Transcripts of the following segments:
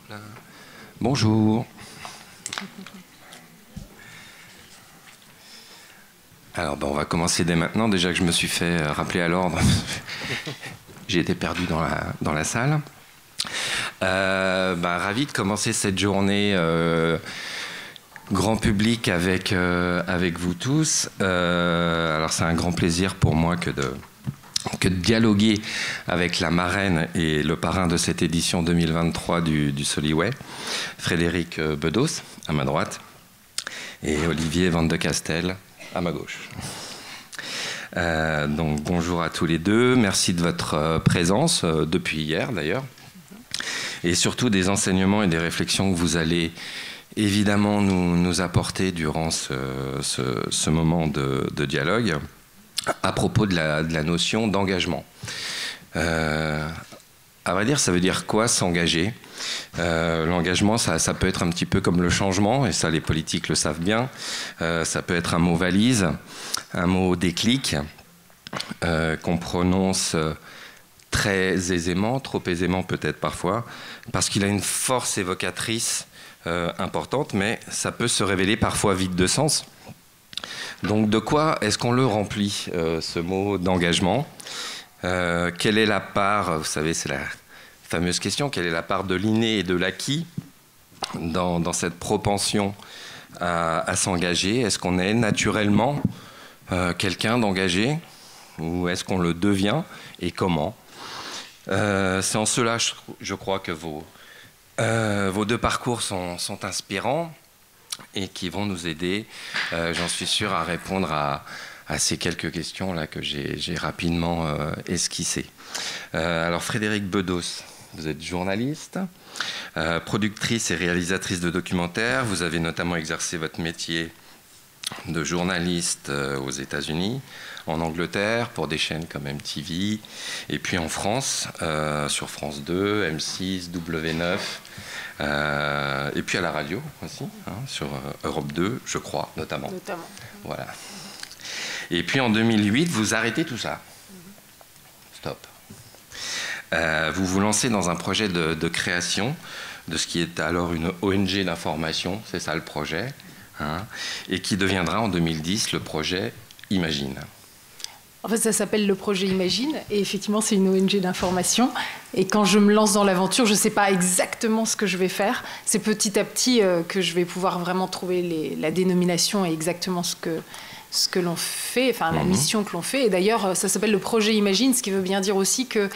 Là. Bonjour. Alors, on va commencer dès maintenant. Déjà que je me suis fait rappeler à l'ordre, j'ai été perdu dans la salle. Ravi de commencer cette journée grand public avec vous tous. Alors, c'est un grand plaisir pour moi que de dialoguer avec la marraine et le parrain de cette édition 2023 du Soliway, Frédéric Bedos, à ma droite, et Olivier Van de Castel, à ma gauche. Donc bonjour à tous les deux, merci de votre présence, depuis hier d'ailleurs, et surtout des enseignements et des réflexions que vous allez évidemment nous apporter durant ce moment de dialogue. À propos de la notion d'engagement. À vrai dire, ça veut dire quoi s'engager? L'engagement, ça peut être un petit peu comme le changement, et ça les politiques le savent bien. Ça peut être un mot valise, un mot déclic, qu'on prononce très aisément, trop aisément peut-être parfois, parce qu'il a une force évocatrice importante, mais ça peut se révéler parfois vide de sens. Donc de quoi est-ce qu'on le remplit, ce mot d'engagement? Quelle est la part, vous savez, c'est la fameuse question, quelle est la part de l'inné et de l'acquis dans cette propension à s'engager? Est-ce qu'on est naturellement quelqu'un d'engagé ou est-ce qu'on le devient et comment? C'est en cela, je crois, que vos deux parcours sont inspirants et qui vont nous aider, j'en suis sûr, à répondre à ces quelques questions-là que j'ai rapidement esquissées. Alors Frédéric Bedos, vous êtes journaliste, productrice et réalisatrice de documentaires. Vous avez notamment exercé votre métier de journaliste aux États-Unis, en Angleterre, pour des chaînes comme MTV, et puis en France, sur France 2, M6, W9, et puis à la radio aussi, sur Europe 2, je crois, notamment. Voilà. Et puis en 2008, vous arrêtez tout ça. Stop. Vous vous lancez dans un projet de création de ce qui est alors une ONG d'information, c'est ça le projet, et qui deviendra en 2010 le projet Imagine. En fait, ça s'appelle le projet Imagine, et effectivement, c'est une ONG d'information. Et quand je me lance dans l'aventure, je ne sais pas exactement ce que je vais faire. C'est petit à petit que je vais pouvoir vraiment trouver la dénomination et exactement ce que l'on fait, enfin la mission que l'on fait. Et d'ailleurs, ça s'appelle le projet Imagine, ce qui veut bien dire aussi que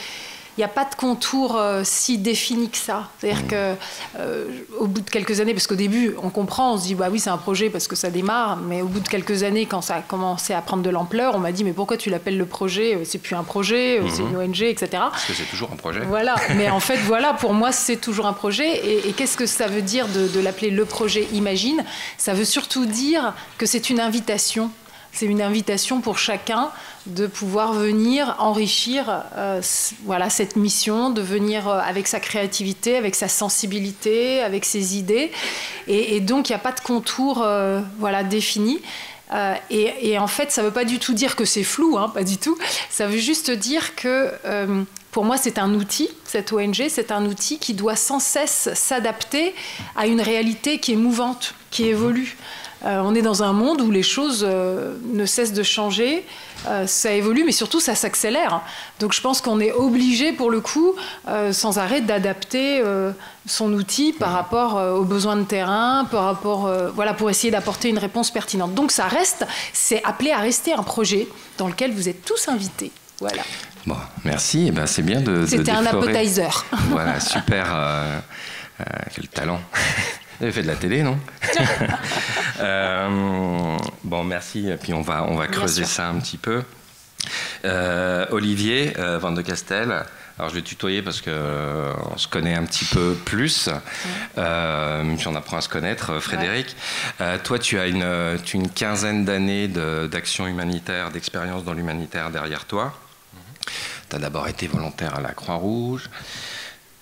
il n'y a pas de contour si défini que ça. C'est-à-dire qu'au bout de quelques années, parce qu'au début, on comprend, on se dit, bah oui, c'est un projet parce que ça démarre, mais au bout de quelques années, quand ça a commencé à prendre de l'ampleur, on m'a dit, mais pourquoi tu l'appelles le projet? C'est plus un projet, c'est une ONG, etc. Parce que c'est toujours un projet. Voilà, mais en fait, voilà, pour moi, c'est toujours un projet. Et qu'est-ce que ça veut dire de l'appeler le projet Imagine? Ça veut surtout dire que c'est une invitation. C'est une invitation pour chacun de pouvoir venir enrichir voilà, cette mission, de venir avec sa créativité, avec sa sensibilité, avec ses idées. Et donc, il n'y a pas de contour voilà, défini. Et en fait, ça ne veut pas du tout dire que c'est flou, pas du tout. Ça veut juste dire que pour moi, c'est un outil, cette ONG, c'est un outil qui doit sans cesse s'adapter à une réalité qui est mouvante, qui évolue. On est dans un monde où les choses ne cessent de changer, ça évolue, mais surtout ça s'accélère. Donc je pense qu'on est obligé, pour le coup, sans arrêt d'adapter son outil par rapport aux besoins de terrain, par rapport, voilà, pour essayer d'apporter une réponse pertinente. Donc ça reste, c'est appelé à rester un projet dans lequel vous êtes tous invités. Voilà. Bon, merci. Eh ben, c'est bien de C'était un appetizer. Voilà, super. Quel talent. Vous avez fait de la télé, non? Bon, merci. Et puis on va creuser ça un petit peu. Olivier Van de Castel. Alors je vais tutoyer parce qu'on se connaît un petit peu plus. Puis on apprend à se connaître. Frédéric, toi tu as une quinzaine d'années d'action humanitaire, d'expérience dans l'humanitaire derrière toi. Tu as d'abord été volontaire à la Croix-Rouge.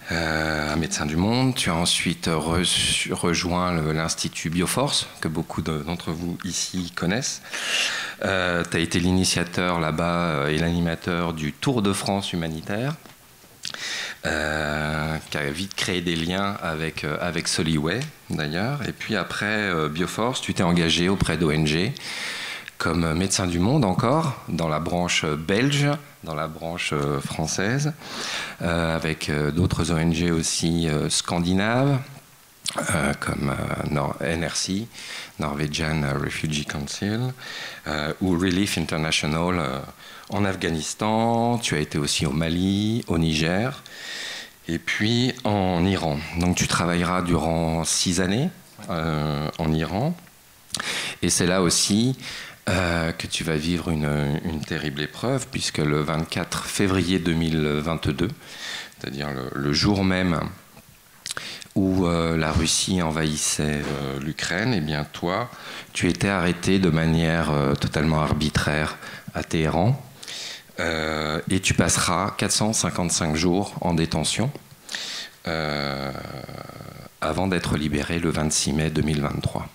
Un médecin du monde. Tu as ensuite rejoint l'Institut Bioforce, que beaucoup d'entre vous ici connaissent. Tu as été l'initiateur là-bas et l'animateur du Tour de France humanitaire. 4 tu as vite créé des liens avec Soliway, d'ailleurs. Et puis après Bioforce, tu t'es engagé auprès d'ONG, comme Médecins du Monde encore, dans la branche belge, dans la branche française, avec d'autres ONG aussi scandinaves, comme NRC, Norwegian Refugee Council, ou Relief International en Afghanistan. Tu as été aussi au Mali, au Niger, et puis en Iran. Donc tu travailleras durant 6 années en Iran, et c'est là aussi que tu vas vivre une terrible épreuve, puisque le 24 février 2022, c'est-à-dire le jour même où la Russie envahissait l'Ukraine, eh bien toi, tu étais arrêté de manière totalement arbitraire à Téhéran, et tu passeras 455 jours en détention avant d'être libéré le 26 mai 2023.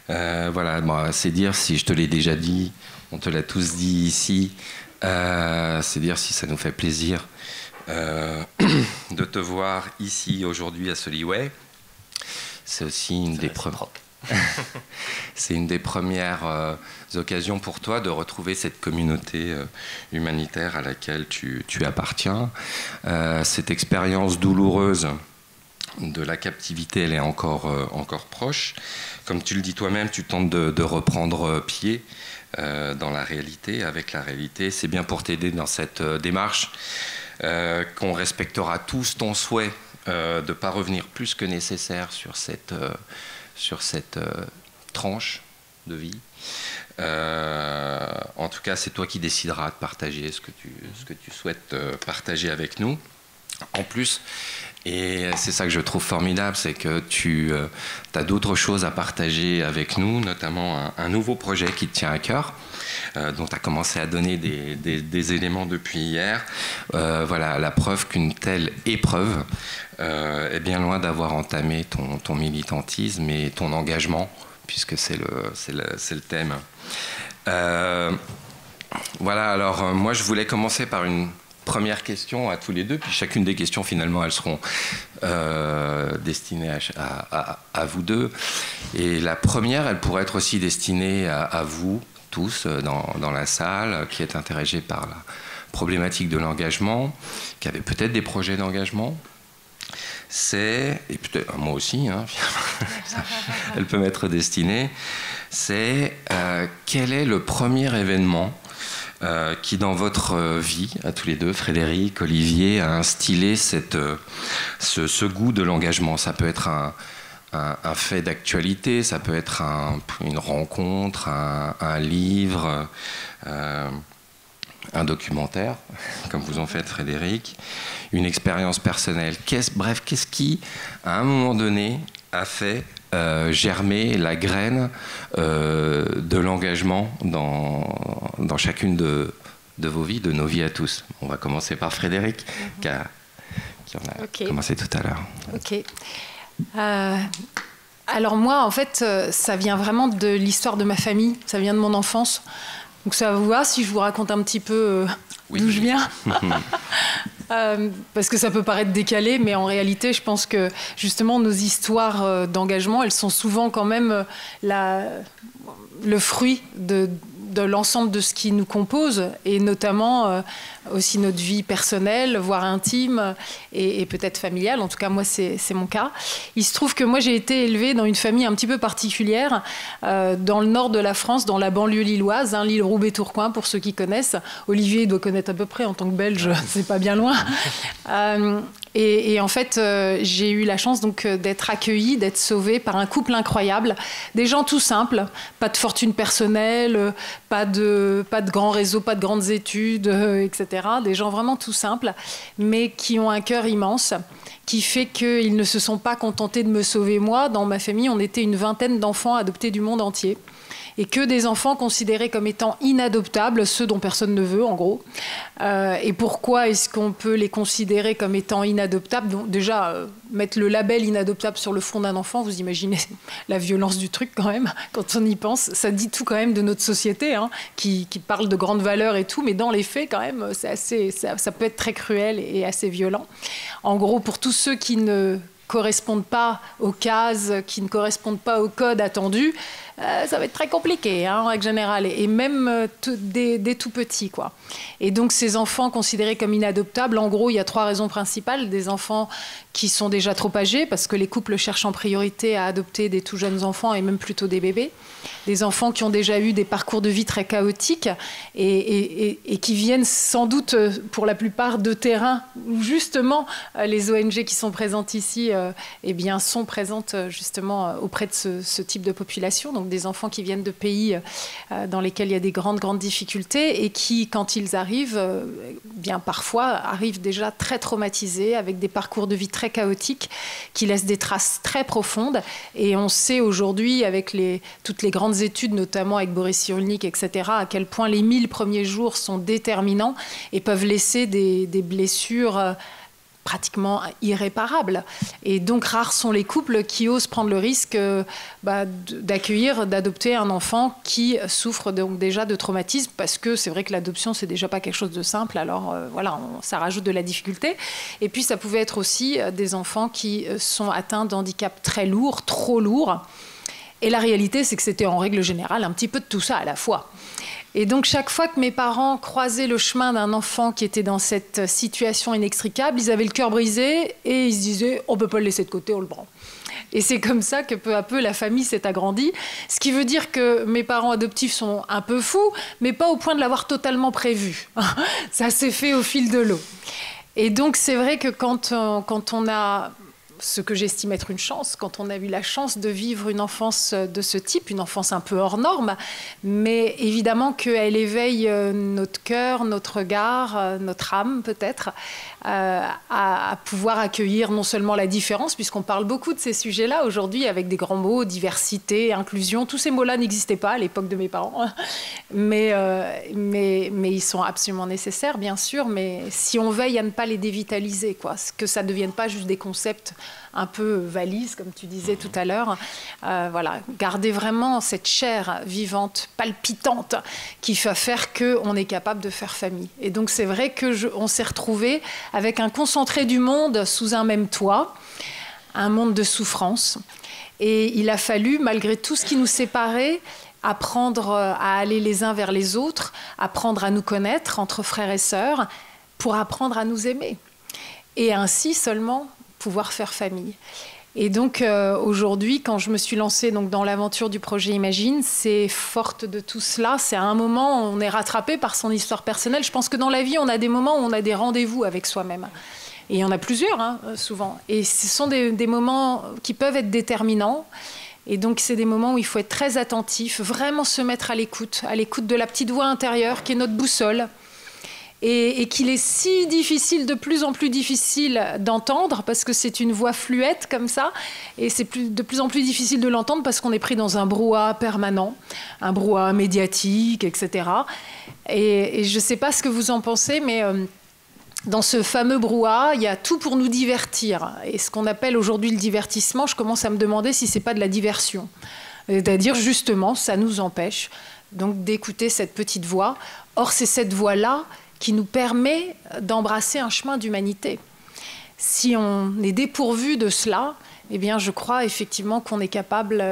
Voilà, bon, c'est dire si je te l'ai déjà dit, on te l'a tous dit ici, c'est dire si ça nous fait plaisir de te voir ici aujourd'hui à Soliway. C'est aussi une des c'est une des premières occasions pour toi de retrouver cette communauté humanitaire à laquelle tu appartiens. Cette expérience douloureuse de la captivité, elle est encore proche. Comme tu le dis toi-même, tu tentes de reprendre pied dans la réalité, avec la réalité. C'est bien pour t'aider dans cette démarche qu'on respectera tous ton souhait de ne pas revenir plus que nécessaire sur cette tranche de vie. En tout cas, c'est toi qui décideras de partager ce que tu souhaites partager avec nous. En plus, et c'est ça que je trouve formidable, c'est que tu as d'autres choses à partager avec nous, notamment un nouveau projet qui te tient à cœur, dont tu as commencé à donner des éléments depuis hier. Voilà, la preuve qu'une telle épreuve est bien loin d'avoir entamé ton militantisme et ton engagement, puisque c'est le thème. Voilà, alors moi je voulais commencer par une première question à tous les deux, puis chacune des questions finalement elles seront destinées à vous deux. Et la première, elle pourrait être aussi destinée à vous tous dans la salle, qui êtes interrogés par la problématique de l'engagement, qui avez peut-être des projets d'engagement. Et peut-être moi aussi, hein, elle peut m'être destinée, c'est quel est le premier événement qui, dans votre vie, à tous les deux, Frédéric, Olivier, a instillé ce goût de l'engagement. Ça peut être un fait d'actualité, ça peut être une rencontre, un livre, un documentaire, comme vous en faites, Frédéric, une expérience personnelle. Qu'est-ce qui, à un moment donné, a fait germer la graine de l'engagement dans chacune de vos vies, de nos vies à tous. On va commencer par Frédéric, qui en a commencé tout à l'heure. Ok. Alors moi, en fait, ça vient vraiment de l'histoire de ma famille, ça vient de mon enfance. Donc ça vous va si je vous raconte un petit peu d'où je viens? Parce que ça peut paraître décalé, mais en réalité, je pense que justement nos histoires d'engagement, elles sont souvent quand même le fruit de l'ensemble de ce qui nous compose, et notamment aussi notre vie personnelle, voire intime, et peut-être familiale. En tout cas, moi, c'est mon cas. Il se trouve que moi, j'ai été élevée dans une famille un petit peu particulière, dans le nord de la France, dans la banlieue lilloise, hein, Lille, Roubaix, Tourcoing, pour ceux qui connaissent. Olivier doit connaître à peu près, en tant que Belge, c'est pas bien loin. Et en fait, j'ai eu la chance donc d'être accueillie, d'être sauvée par un couple incroyable. Des gens tout simples, pas de fortune personnelle, pas de grands réseaux, pas de grandes études, etc. Des gens vraiment tout simples, mais qui ont un cœur immense, qui fait qu'ils ne se sont pas contentés de me sauver moi. Dans ma famille, on était une vingtaine d'enfants adoptés du monde entier. et que des enfants considérés comme étant inadoptables, ceux dont personne ne veut en gros. Et pourquoi est-ce qu'on peut les considérer comme étant inadoptables? Donc, déjà, mettre le label inadoptable sur le front d'un enfant, vous imaginez la violence du truc quand même, quand on y pense. Ça dit tout quand même de notre société, hein, qui parle de grandes valeurs et tout, mais dans les faits quand même, ça peut être très cruel et assez violent. En gros, pour tous ceux qui ne correspondent pas aux cases, qui ne correspondent pas au code attendu, ça va être très compliqué, hein, en règle générale, et même des tout petits, quoi. Et donc ces enfants considérés comme inadoptables, en gros, il y a 3 raisons principales. Des enfants qui sont déjà trop âgés, parce que les couples cherchent en priorité à adopter des tout jeunes enfants et même plutôt des bébés. Des enfants qui ont déjà eu des parcours de vie très chaotiques et qui viennent sans doute pour la plupart de terrains où justement les ONG qui sont présentes ici eh bien, sont présentes justement auprès de ce type de population. Donc des enfants qui viennent de pays dans lesquels il y a des grandes difficultés et qui, quand ils arrivent, bien parfois arrivent déjà très traumatisés avec des parcours de vie très chaotiques qui laissent des traces très profondes. Et on sait aujourd'hui avec toutes les grandes études, notamment avec Boris Cyrulnik, etc., à quel point les 1000 premiers jours sont déterminants et peuvent laisser des blessures pratiquement irréparables. Et donc, rares sont les couples qui osent prendre le risque d'accueillir, d'adopter un enfant qui souffre donc déjà de traumatisme, parce que c'est vrai que l'adoption, c'est déjà pas quelque chose de simple. Alors, voilà, ça rajoute de la difficulté. Et puis, ça pouvait être aussi des enfants qui sont atteints d'handicaps très lourds, trop lourds. Et la réalité, c'est que c'était en règle générale un petit peu de tout ça à la fois. Et donc, chaque fois que mes parents croisaient le chemin d'un enfant qui était dans cette situation inextricable, ils avaient le cœur brisé et ils se disaient « on ne peut pas le laisser de côté, on le prend ». Et c'est comme ça que peu à peu, la famille s'est agrandie. Ce qui veut dire que mes parents adoptifs sont un peu fous, mais pas au point de l'avoir totalement prévu. Ça s'est fait au fil de l'eau. Et donc, c'est vrai que quand on a... ce que j'estime être une chance, quand on a eu la chance de vivre une enfance de ce type, une enfance un peu hors norme, mais évidemment qu'elle éveille notre cœur, notre regard, notre âme peut-être, à pouvoir accueillir non seulement la différence, puisqu'on parle beaucoup de ces sujets-là aujourd'hui avec des grands mots, diversité, inclusion, tous ces mots-là n'existaient pas à l'époque de mes parents, mais ils sont absolument nécessaires, bien sûr, mais si on veille à ne pas les dévitaliser, quoi, que ça ne devienne pas juste des concepts un peu valise, comme tu disais tout à l'heure. Voilà, garder vraiment cette chair vivante, palpitante, qui va faire qu'on est capable de faire famille. Et donc, c'est vrai qu'on s'est retrouvés avec un concentré du monde sous un même toit, un monde de souffrance. Et il a fallu, malgré tout ce qui nous séparait, apprendre à aller les uns vers les autres, apprendre à nous connaître entre frères et sœurs, pour apprendre à nous aimer. Et ainsi seulement pouvoir faire famille. Et donc aujourd'hui, quand je me suis lancée donc, dans l'aventure du projet Imagine, c'est forte de tout cela. C'est à un moment où on est rattrapé par son histoire personnelle. Je pense que dans la vie, on a des moments où on a des rendez-vous avec soi-même. Et il y en a plusieurs, hein, souvent. Et ce sont des moments qui peuvent être déterminants. Et donc, c'est des moments où il faut être très attentif, vraiment se mettre à l'écoute de la petite voix intérieure qui est notre boussole. Et qu'il est si difficile, de plus en plus difficile d'entendre, parce que c'est une voix fluette comme ça, et c'est de plus en plus difficile de l'entendre parce qu'on est pris dans un brouhaha permanent, un brouhaha médiatique, etc. Et je ne sais pas ce que vous en pensez, mais dans ce fameux brouhaha, il y a tout pour nous divertir. Et ce qu'on appelle aujourd'hui le divertissement, je commence à me demander si ce n'est pas de la diversion. C'est-à-dire, justement, ça nous empêche donc d'écouter cette petite voix. Or, c'est cette voix-là qui nous permet d'embrasser un chemin d'humanité. Si on est dépourvu de cela, eh bien, je crois effectivement qu'on est capable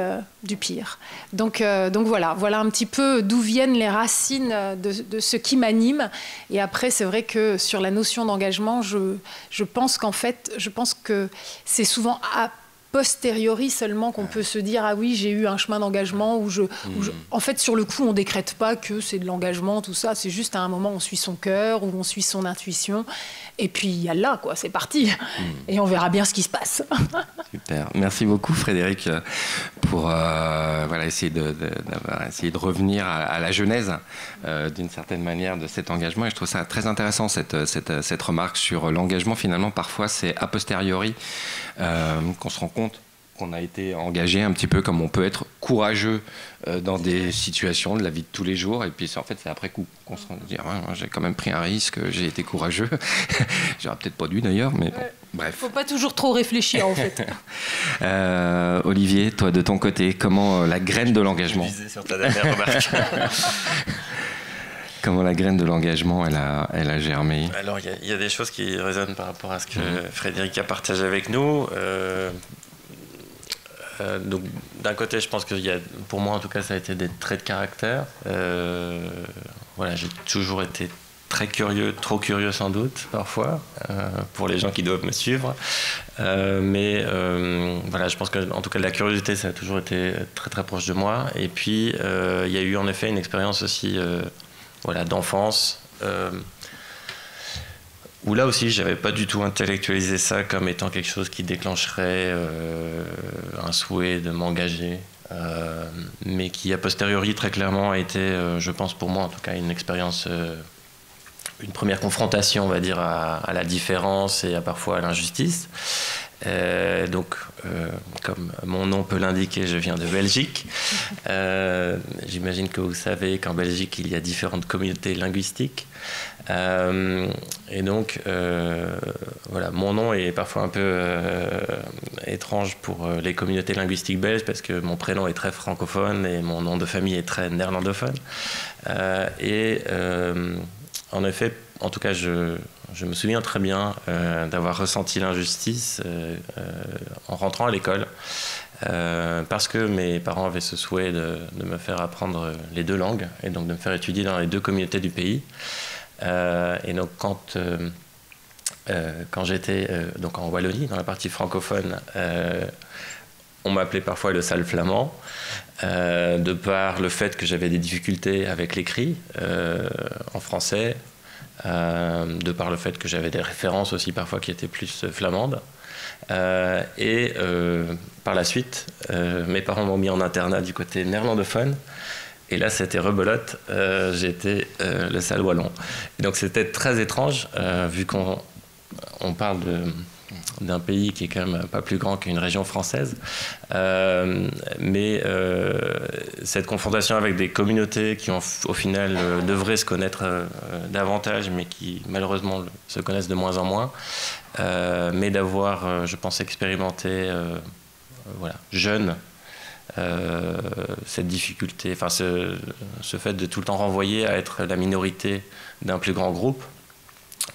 du pire. Donc voilà un petit peu d'où viennent les racines de ce qui m'anime. Et après, c'est vrai que sur la notion d'engagement, je pense que c'est souvent à posteriori seulement qu'on peut se dire ah oui, j'ai eu un chemin d'engagement en fait sur le coup on décrète pas que c'est de l'engagement, tout ça, c'est juste à un moment on suit son cœur ou on suit son intuition et puis yallah quoi, c'est parti et on verra bien ce qui se passe. Super, merci beaucoup Frédéric pour essayer de revenir à la genèse d'une certaine manière de cet engagement, et je trouve ça très intéressant cette remarque sur l'engagement. Finalement parfois c'est a posteriori qu'on se rend compte qu'on a été engagé un petit peu comme on peut être courageux dans des situations de la vie de tous les jours. Et puis en fait, c'est après coup qu'on se rend dit j'ai quand même pris un risque, j'ai été courageux. J'aurais peut-être pas dû d'ailleurs, mais bon, bref. Faut pas toujours trop réfléchir en fait. Olivier, toi de ton côté, comment la graine de l'engagement sur ta dernière remarque. Comment la graine de l'engagement, elle a germé? Alors, il y a des choses qui résonnent par rapport à ce que Frédéric a partagé avec nous. Donc, d'un côté, je pense que pour moi, en tout cas, ça a été des traits de caractère. Voilà, j'ai toujours été très curieux, trop curieux sans doute, parfois, pour les gens qui doivent me suivre. Mais voilà, je pense que, en tout cas, la curiosité, ça a toujours été très, très proche de moi. Et puis, il y a eu en effet une expérience aussi... voilà, d'enfance, où là aussi, j'avais pas du tout intellectualisé ça comme étant quelque chose qui déclencherait un souhait de m'engager, mais qui, a posteriori, très clairement, a été, je pense pour moi en tout cas, une expérience, une première confrontation, on va dire, à la différence et parfois à l'injustice. Donc, comme mon nom peut l'indiquer, je viens de Belgique. J'imagine que vous savez qu'en Belgique, il y a différentes communautés linguistiques. Et donc, voilà, mon nom est parfois un peu étrange pour les communautés linguistiques belges parce que mon prénom est très francophone et mon nom de famille est très néerlandophone. En effet, en tout cas, je me souviens très bien d'avoir ressenti l'injustice en rentrant à l'école parce que mes parents avaient ce souhait de me faire apprendre les deux langues et donc de me faire étudier dans les deux communautés du pays. Et donc quand j'étais donc en Wallonie, dans la partie francophone, on m'appelait parfois le sale flamand, de par le fait que j'avais des difficultés avec l'écrit en français, de par le fait que j'avais des références aussi parfois qui étaient plus flamandes. Et par la suite, mes parents m'ont mis en internat du côté néerlandophone. Et là, c'était rebelote, j'étais le sale wallon. Et donc c'était très étrange, vu qu'on parle d'un pays qui est quand même pas plus grand qu'une région française. Mais cette confrontation avec des communautés qui, au final, devraient se connaître davantage, mais qui, malheureusement, se connaissent de moins en moins. Mais d'avoir, je pense, expérimenté, voilà, jeune, cette difficulté, enfin ce fait de tout le temps renvoyer à être la minorité d'un plus grand groupe.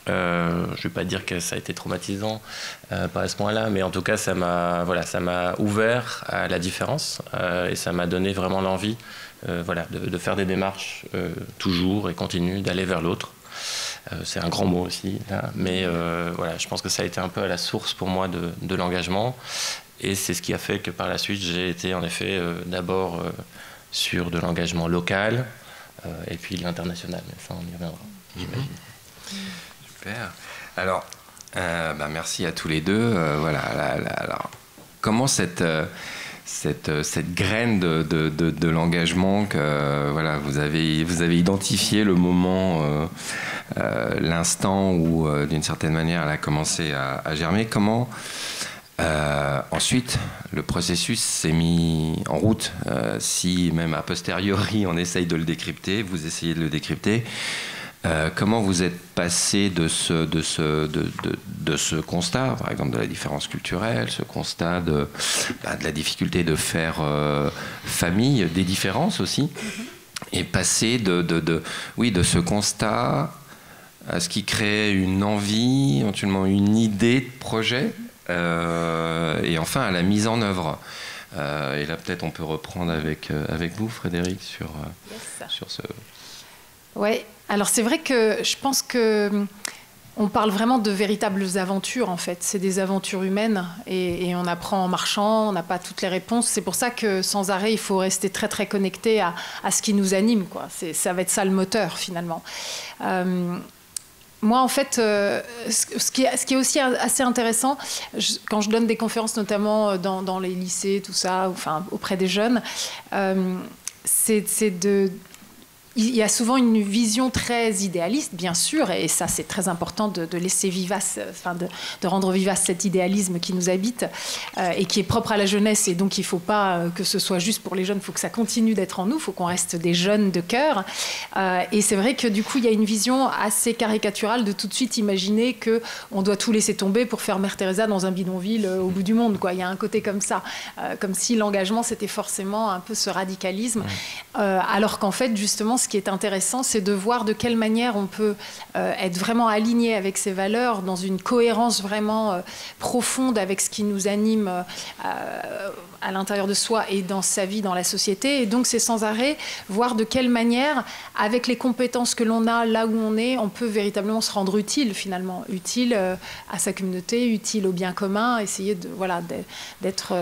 Je ne vais pas dire que ça a été traumatisant pas à ce point-là, mais en tout cas ça m'a ouvert à la différence et ça m'a donné vraiment l'envie voilà, de faire des démarches toujours et continue d'aller vers l'autre. C'est un grand mot aussi, là, mais voilà, je pense que ça a été un peu à la source pour moi de l'engagement. Et c'est ce qui a fait que par la suite, j'ai été en effet d'abord sur de l'engagement local et puis l'international. Mais ça, on y reviendra, j'imagine. Super. Alors, merci à tous les deux. Voilà. Alors, comment cette graine de l'engagement que voilà, vous avez identifié le moment, l'instant où, d'une certaine manière, elle a commencé à germer. Comment ensuite, le processus s'est mis en route. Si même a posteriori, on essaye de le décrypter, vous essayez de le décrypter. Comment vous êtes passé de ce constat, par exemple de la différence culturelle, ce constat de la difficulté de faire famille, des différences aussi, et passer de ce constat à ce qui crée une envie, éventuellement une idée de projet, et enfin à la mise en œuvre. Et là peut-être on peut reprendre avec vous, Frédéric, sur ce... Oui, alors c'est vrai que je pense que on parle vraiment de véritables aventures en fait. C'est des aventures humaines et on apprend en marchant, on n'a pas toutes les réponses. C'est pour ça que sans arrêt, il faut rester très très connecté à ce qui nous anime, quoi. Ça va être ça le moteur finalement. Moi, en fait, ce qui est aussi assez intéressant, quand je donne des conférences, notamment dans les lycées, tout ça, enfin auprès des jeunes, c'est il y a souvent une vision très idéaliste, bien sûr, et ça c'est très important de laisser vivace, enfin de rendre vivace cet idéalisme qui nous habite et qui est propre à la jeunesse, et donc il ne faut pas que ce soit juste pour les jeunes, il faut que ça continue d'être en nous, il faut qu'on reste des jeunes de cœur. Et c'est vrai que du coup il y a une vision assez caricaturale de tout de suite imaginer qu'on doit tout laisser tomber pour faire Mère Teresa dans un bidonville au bout du monde, quoi. Il y a un côté comme ça, comme si l'engagement c'était forcément un peu ce radicalisme, alors qu'en fait justement ce qui est intéressant, c'est de voir de quelle manière on peut être vraiment aligné avec ses valeurs, dans une cohérence vraiment profonde avec ce qui nous anime à l'intérieur de soi et dans sa vie, dans la société. Et donc c'est sans arrêt voir de quelle manière, avec les compétences que l'on a là où on peut véritablement se rendre utile finalement, utile à sa communauté, utile au bien commun, essayer d'être...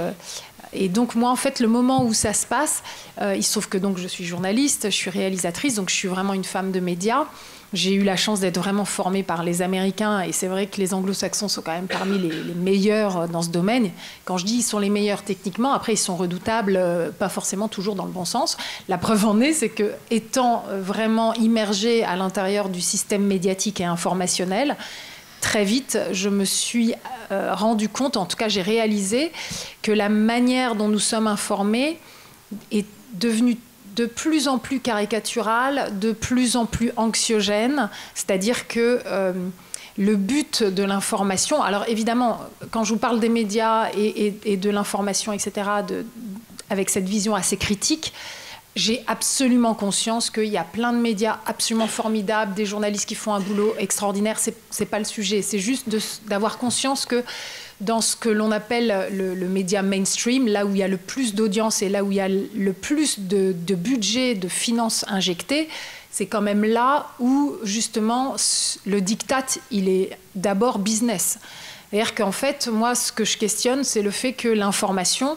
Et donc moi en fait le moment où ça se passe, il se trouve que donc je suis journaliste, je suis réalisatrice, donc je suis vraiment une femme de médias. J'ai eu la chance d'être vraiment formée par les Américains, et c'est vrai que les Anglo-Saxons sont quand même parmi les meilleurs dans ce domaine. Quand je dis ils sont les meilleurs techniquement, après ils sont redoutables, pas forcément toujours dans le bon sens. La preuve en est, c'est que étant vraiment immergée à l'intérieur du système médiatique et informationnel, très vite, je me suis rendu compte, en tout cas j'ai réalisé, que la manière dont nous sommes informés est devenue de plus en plus caricaturale, de plus en plus anxiogène, c'est-à-dire que le but de l'information, alors évidemment, quand je vous parle des médias et de l'information, etc., avec cette vision assez critique, j'ai absolument conscience qu'il y a plein de médias absolument formidables, des journalistes qui font un boulot extraordinaire, c'est pas le sujet, c'est juste d'avoir conscience que dans ce que l'on appelle le média mainstream, là où il y a le plus d'audience et là où il y a le plus de budget, de finances injectées, c'est quand même là où justement le diktat, il est d'abord business. C'est-à-dire qu'en fait, moi, ce que je questionne, c'est le fait que l'information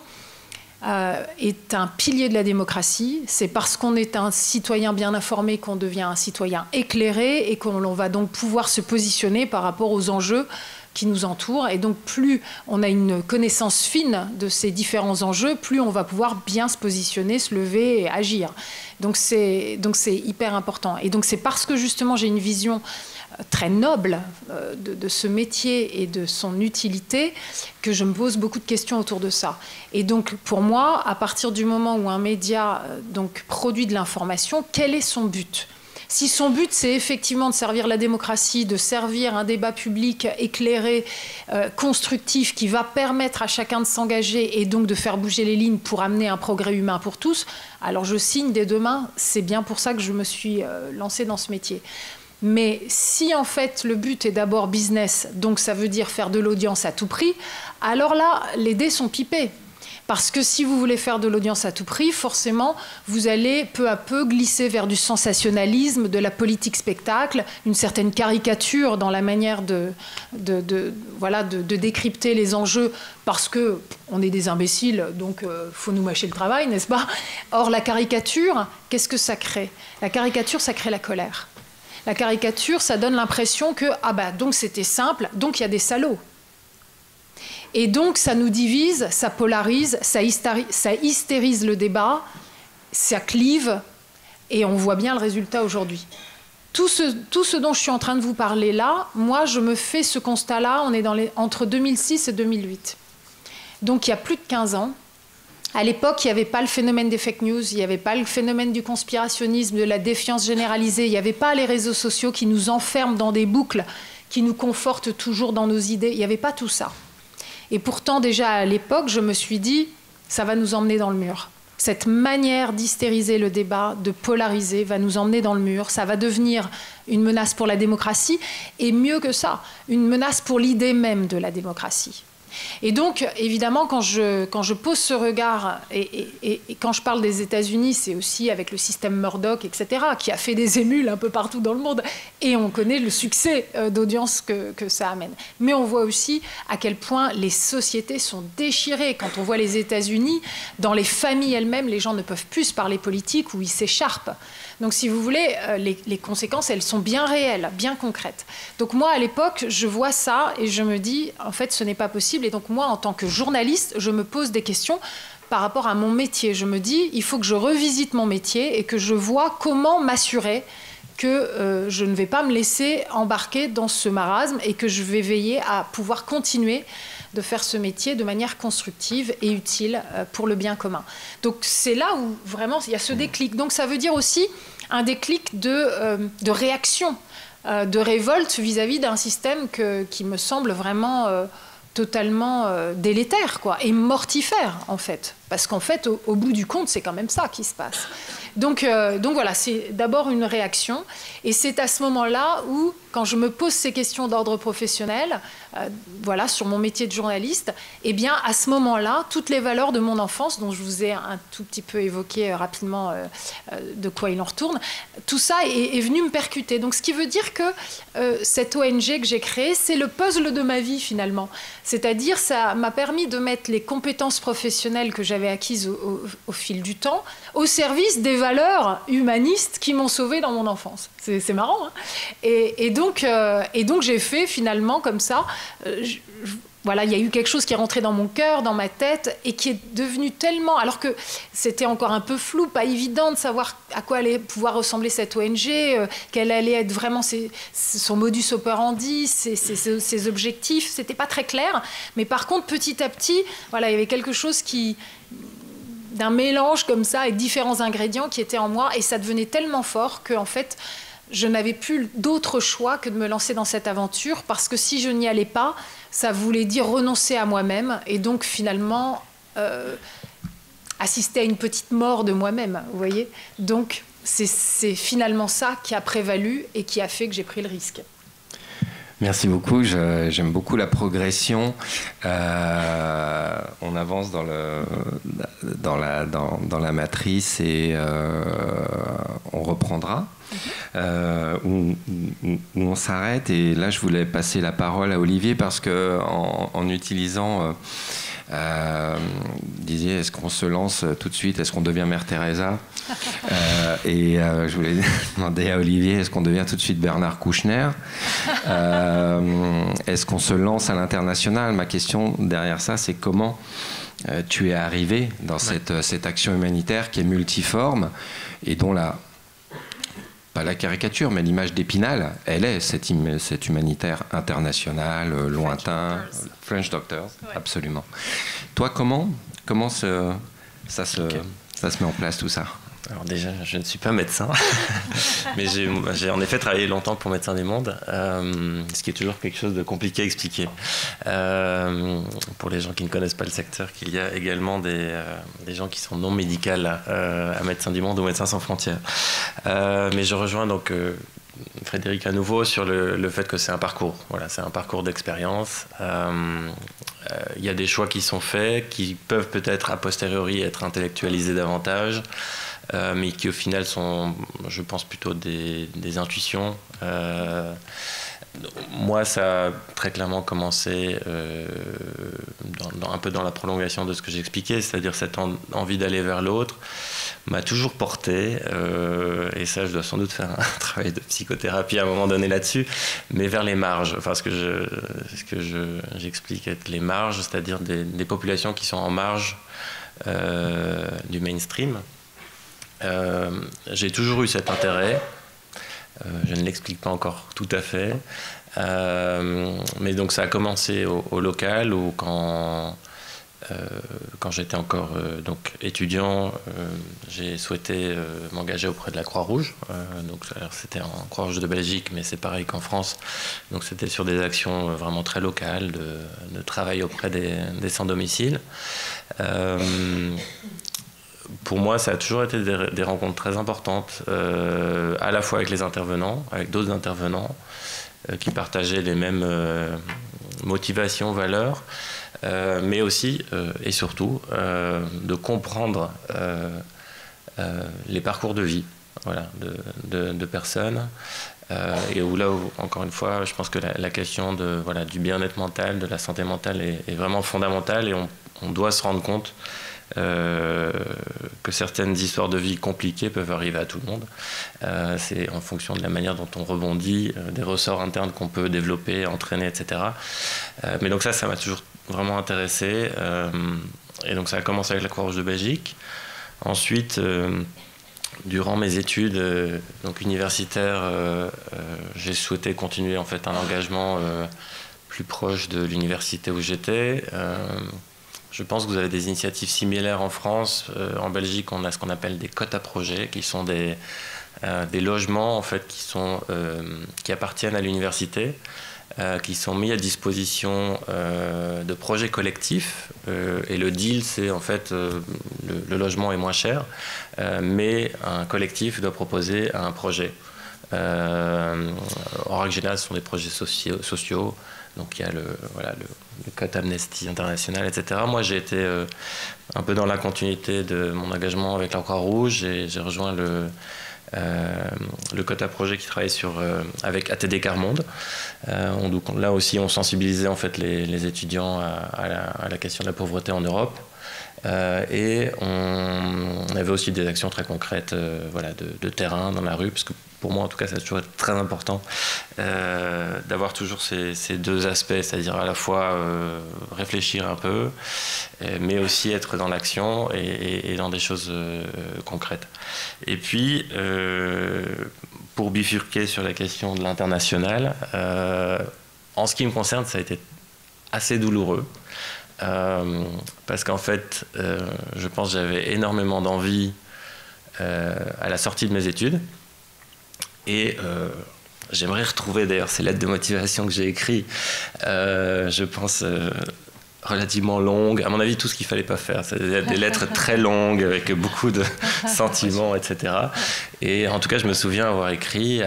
est un pilier de la démocratie. C'est parce qu'on est un citoyen bien informé qu'on devient un citoyen éclairé et qu'on va donc pouvoir se positionner par rapport aux enjeux qui nous entourent. Et donc plus on a une connaissance fine de ces différents enjeux, plus on va pouvoir bien se positionner, se lever et agir. Donc c'est hyper important. Et donc c'est parce que justement j'ai une vision très noble de ce métier et de son utilité que je me pose beaucoup de questions autour de ça. Et donc pour moi, à partir du moment où un média donc produit de l'information, quel est son but ? Si son but, c'est effectivement de servir la démocratie, de servir un débat public éclairé, constructif, qui va permettre à chacun de s'engager et donc de faire bouger les lignes pour amener un progrès humain pour tous, alors je signe dès demain. C'est bien pour ça que je me suis lancée dans ce métier. Mais si en fait le but est d'abord business, donc ça veut dire faire de l'audience à tout prix, alors là, les dés sont pipés. Parce que si vous voulez faire de l'audience à tout prix, forcément, vous allez peu à peu glisser vers du sensationnalisme, de la politique spectacle, une certaine caricature dans la manière de décrypter les enjeux, parce qu'on est des imbéciles, donc faut nous mâcher le travail, n'est-ce pas? Or, la caricature, qu'est-ce que ça crée? La caricature, ça crée la colère. La caricature, ça donne l'impression que, ah bah, donc c'était simple, donc il y a des salauds. Et donc, ça nous divise, ça polarise, ça hystérise le débat, ça clive, et on voit bien le résultat aujourd'hui. Tout ce dont je suis en train de vous parler là, moi, je me fais ce constat-là, on est entre 2006 et 2008. Donc, il y a plus de 15 ans. À l'époque, il n'y avait pas le phénomène des fake news, il n'y avait pas le phénomène du conspirationnisme, de la défiance généralisée, il n'y avait pas les réseaux sociaux qui nous enferment dans des boucles, qui nous confortent toujours dans nos idées, il n'y avait pas tout ça. Et pourtant, déjà à l'époque, je me suis dit, ça va nous emmener dans le mur. Cette manière d'hystériser le débat, de polariser, va nous emmener dans le mur. Ça va devenir une menace pour la démocratie, et mieux que ça, une menace pour l'idée même de la démocratie. Et donc, évidemment, quand je pose ce regard, et quand je parle des États-Unis, c'est aussi avec le système Murdoch, etc., qui a fait des émules un peu partout dans le monde, et on connaît le succès d'audience que ça amène. Mais on voit aussi à quel point les sociétés sont déchirées. Quand on voit les États-Unis, dans les familles elles-mêmes, les gens ne peuvent plus se parler politique ou ils s'écharpent. Donc, si vous voulez, les conséquences, elles sont bien réelles, bien concrètes. Donc, moi, à l'époque, je vois ça et je me dis, en fait, ce n'est pas possible. Et donc, moi, en tant que journaliste, je me pose des questions. par rapport à mon métier. Je me dis, il faut que je revisite mon métier et que je vois comment m'assurer que je ne vais pas me laisser embarquer dans ce marasme et que je vais veiller à pouvoir continuer de faire ce métier de manière constructive et utile pour le bien commun. Donc c'est là où vraiment il y a ce déclic. Donc ça veut dire aussi un déclic de réaction, de révolte vis-à-vis d'un système qui me semble vraiment totalement délétère, quoi, et mortifère, en fait. Parce qu'en fait, au bout du compte, c'est quand même ça qui se passe. Donc voilà, c'est d'abord une réaction. Et c'est à ce moment-là où, quand je me pose ces questions d'ordre professionnel, voilà, sur mon métier de journaliste, eh bien, à ce moment-là, toutes les valeurs de mon enfance, dont je vous ai un tout petit peu évoqué rapidement de quoi il en retourne, tout ça est venu me percuter. Donc, ce qui veut dire que cette ONG que j'ai créée, c'est le puzzle de ma vie, finalement. C'est-à-dire, ça m'a permis de mettre les compétences professionnelles que j'avais acquises au fil du temps au service des valeurs humanistes qui m'ont sauvée dans mon enfance. C'est marrant, hein. Et donc j'ai fait finalement comme ça. Voilà, il y a eu quelque chose qui est rentré dans mon cœur, dans ma tête, et qui est devenu tellement... Alors que c'était encore un peu flou, pas évident de savoir à quoi allait pouvoir ressembler cette ONG, quel allait être vraiment son modus operandi, ses objectifs. C'était pas très clair. Mais par contre, petit à petit, voilà, il y avait quelque chose d'un mélange comme ça, avec différents ingrédients qui étaient en moi, et ça devenait tellement fort qu'en fait... je n'avais plus d'autre choix que de me lancer dans cette aventure, parce que si je n'y allais pas, ça voulait dire renoncer à moi-même et donc finalement assister à une petite mort de moi-même, vous voyez. Donc c'est finalement ça qui a prévalu et qui a fait que j'ai pris le risque. Merci beaucoup, j'aime beaucoup la progression. On avance dans la matrice et on reprendra. Où on s'arrête, et là je voulais passer la parole à Olivier parce que en utilisant disiez, est-ce qu'on se lance tout de suite, est-ce qu'on devient Mère Teresa, et je voulais demander à Olivier, est-ce qu'on devient tout de suite Bernard Kouchner, est-ce qu'on se lance à l'international. Ma question derrière ça, c'est comment tu es arrivé dans cette action humanitaire qui est multiforme et dont pas la caricature, mais l'image d'Épinal, elle est cet humanitaire international, lointain, French Doctors, ouais. Absolument. Toi, comment ça se met en place tout ça? Alors déjà, je ne suis pas médecin, mais j'ai en effet travaillé longtemps pour Médecins du Monde, ce qui est toujours quelque chose de compliqué à expliquer. Pour les gens qui ne connaissent pas le secteur, qu'il y a également des gens qui sont non médicaux à Médecins du Monde ou Médecins sans frontières. Mais je rejoins donc Frédéric à nouveau sur le fait que c'est un parcours. Voilà, c'est un parcours d'expérience. Il y a des choix qui sont faits, qui peuvent peut-être a posteriori être intellectualisés davantage, mais qui au final sont, je pense, plutôt des intuitions. Moi, ça a très clairement commencé un peu dans la prolongation de ce que j'expliquais, c'est-à-dire cette envie d'aller vers l'autre m'a toujours porté, et ça je dois sans doute faire un travail de psychothérapie à un moment donné là-dessus, mais vers les marges, enfin ce que j'explique être les marges, c'est-à-dire des populations qui sont en marge du mainstream. J'ai toujours eu cet intérêt. Je ne l'explique pas encore tout à fait. Mais donc ça a commencé au local, où quand j'étais encore donc étudiant, j'ai souhaité m'engager auprès de la Croix-Rouge. Donc c'était en Croix-Rouge de Belgique, mais c'est pareil qu'en France. Donc c'était sur des actions vraiment très locales, de travail auprès des sans-domicile. Pour moi, ça a toujours été des rencontres très importantes, à la fois avec les intervenants, avec d'autres intervenants qui partageaient les mêmes motivations, valeurs, mais aussi et surtout de comprendre les parcours de vie, voilà, de personnes. Et où là, encore une fois, je pense que la question du bien-être mental, de la santé mentale est vraiment fondamentale, et on doit se rendre compte que certaines histoires de vie compliquées peuvent arriver à tout le monde. C'est en fonction de la manière dont on rebondit, des ressorts internes qu'on peut développer, entraîner, etc. Mais donc ça m'a toujours vraiment intéressé. donc ça a commencé avec la Croix-Rouge de Belgique. Ensuite, durant mes études donc universitaires, j'ai souhaité continuer en fait un engagement plus proche de l'université où j'étais. Je pense que vous avez des initiatives similaires en France. En Belgique, on a ce qu'on appelle des quotas projets, qui sont des logements en fait qui appartiennent à l'université, qui sont mis à disposition de projets collectifs. Et le deal, c'est en fait le logement est moins cher, mais un collectif doit proposer un projet. En règle générale, ce sont des projets sociaux. Donc il y a le Code Amnesty International, etc. Moi, j'ai été un peu dans la continuité de mon engagement avec la Croix-Rouge et j'ai rejoint le quota projet qui travaille avec ATD Quart Monde. Donc là aussi, on sensibilisait en fait les étudiants à la question de la pauvreté en Europe. Et on avait aussi des actions très concrètes de terrain dans la rue, parce que pour moi en tout cas ça a toujours été très important d'avoir toujours ces deux aspects, c'est-à-dire à la fois réfléchir un peu, mais aussi être dans l'action et dans des choses concrètes. Et puis pour bifurquer sur la question de l'international, en ce qui me concerne, ça a été assez douloureux. Parce qu'en fait, je pense que j'avais énormément d'envie à la sortie de mes études. Et j'aimerais retrouver d'ailleurs ces lettres de motivation que j'ai écrites, je pense relativement longues. À mon avis, tout ce qu'il ne fallait pas faire. C'est des lettres très longues avec beaucoup de sentiments, etc. Et en tout cas, je me souviens avoir écrit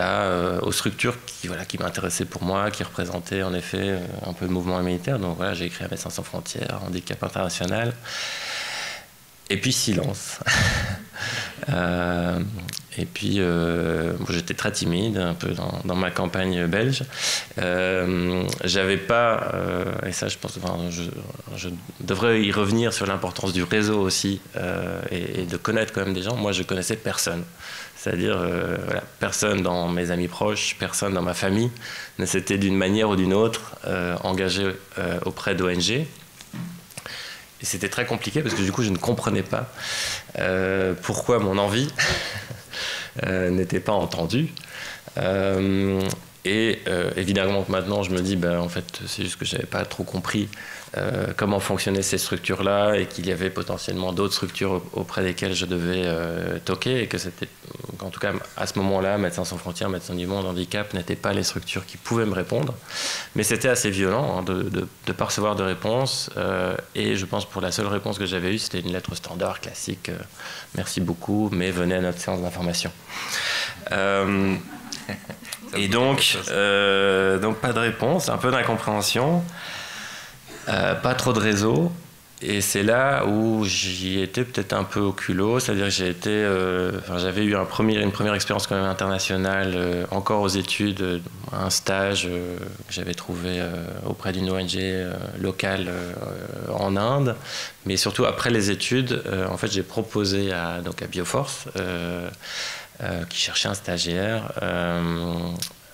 aux structures qui m'intéressaient pour moi, qui représentaient en effet un peu le mouvement humanitaire. Donc voilà, j'ai écrit à Médecins sans frontières, Handicap International. Et puis silence. Et puis j'étais très timide un peu dans ma campagne belge. J'avais pas, et ça je pense, je devrais y revenir sur l'importance du réseau aussi et de connaître quand même des gens. Moi je connaissais personne. C'est-à-dire personne dans mes amis proches, personne dans ma famille ne s'était d'une manière ou d'une autre engagé auprès d'ONG. Et c'était très compliqué parce que du coup, je ne comprenais pas pourquoi mon envie n'était pas entendue. Évidemment que maintenant, je me dis, en fait, c'est juste que je n'avais pas trop compris comment fonctionnaient ces structures-là et qu'il y avait potentiellement d'autres structures auprès desquelles je devais toquer et que c'était, en tout cas à ce moment-là, Médecins sans frontières, Médecins du monde, Handicap n'étaient pas les structures qui pouvaient me répondre. Mais c'était assez violent de ne pas recevoir de réponse et je pense pour la seule réponse que j'avais eue, c'était une lettre standard, classique, merci beaucoup, mais venez à notre séance d'information. Et donc pas de réponse, un peu d'incompréhension. Pas trop de réseau, et c'est là où j'y étais peut-être un peu au culot, c'est-à-dire que j'avais eu une première expérience quand même internationale, encore aux études, un stage que j'avais trouvé auprès d'une ONG locale en Inde, mais surtout après les études, en fait j'ai proposé à Bioforce, qui cherchait un stagiaire,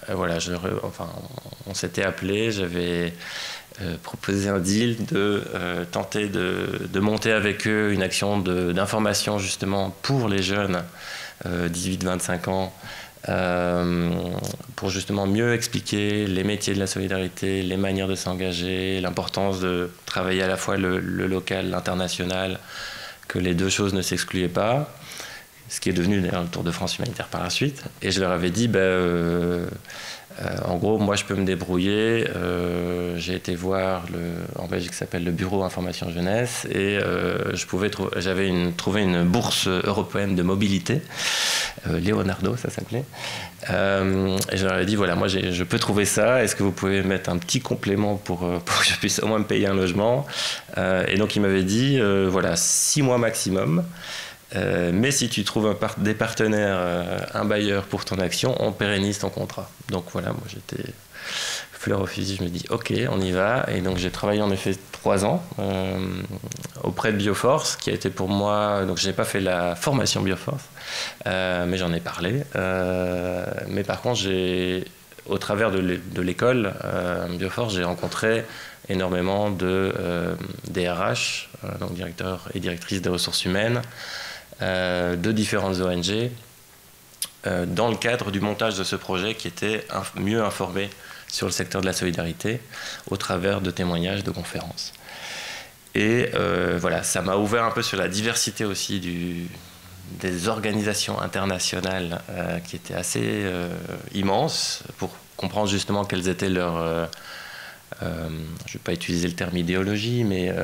on s'était appelé, j'avais proposer un deal de tenter de monter avec eux une action d'information justement pour les jeunes 18-25 ans pour justement mieux expliquer les métiers de la solidarité, les manières de s'engager, l'importance de travailler à la fois le local, l'international, que les deux choses ne s'excluaient pas, ce qui est devenu d'ailleurs le Tour de France humanitaire par la suite. Et je leur avais dit en gros, moi, je peux me débrouiller. J'ai été voir en Belgique, ça s'appelle le Bureau Information Jeunesse, et j'avais trouvé une bourse européenne de mobilité, Leonardo, ça s'appelait. Et je leur ai dit, voilà, moi, je peux trouver ça. Est-ce que vous pouvez mettre un petit complément pour que je puisse au moins me payer un logement? Et donc, ils m'avaient dit, 6 mois maximum. Mais si tu trouves des partenaires, un bailleur pour ton action, on pérennise ton contrat. Donc voilà, moi j'étais fleur au fusil, je me dis ok, on y va. Et donc j'ai travaillé en effet 3 ans auprès de Bioforce, qui a été pour moi, donc je n'ai pas fait la formation Bioforce, mais j'en ai parlé. Mais par contre, j'ai au travers de l'école Bioforce, j'ai rencontré énormément de DRH, donc directeurs et directrices des ressources humaines, de différentes ONG, dans le cadre du montage de ce projet qui était mieux informé sur le secteur de la solidarité au travers de témoignages, de conférences. Et voilà, ça m'a ouvert un peu sur la diversité aussi des organisations internationales qui étaient assez immenses pour comprendre justement quelles étaient leurs... je ne vais pas utiliser le terme idéologie, mais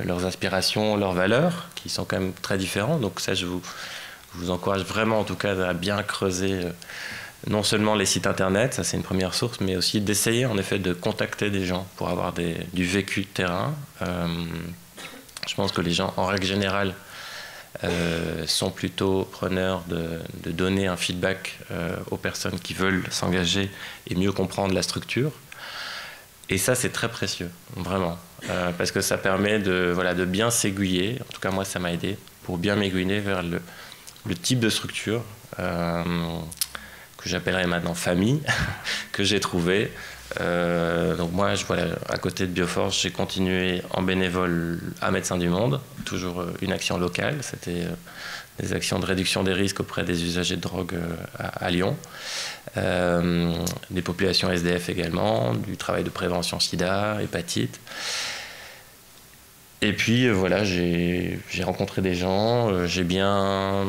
leurs aspirations, leurs valeurs, qui sont quand même très différentes. Donc ça, je vous encourage vraiment en tout cas à bien creuser non seulement les sites internet, ça c'est une première source, mais aussi d'essayer en effet de contacter des gens pour avoir du vécu de terrain. Je pense que les gens en règle générale sont plutôt preneurs de donner un feedback aux personnes qui veulent s'engager et mieux comprendre la structure. Et ça c'est très précieux, vraiment, parce que ça permet de bien s'aiguiller, en tout cas moi ça m'a aidé, pour bien m'aiguiller vers le type de structure que j'appellerais maintenant famille, que j'ai trouvé. Donc moi, à côté de Bioforce, j'ai continué en bénévole à Médecins du Monde, toujours une action locale. C'était des actions de réduction des risques auprès des usagers de drogue à Lyon. Des populations SDF également, du travail de prévention sida, hépatite. Et puis voilà, j'ai rencontré des gens, j'ai bien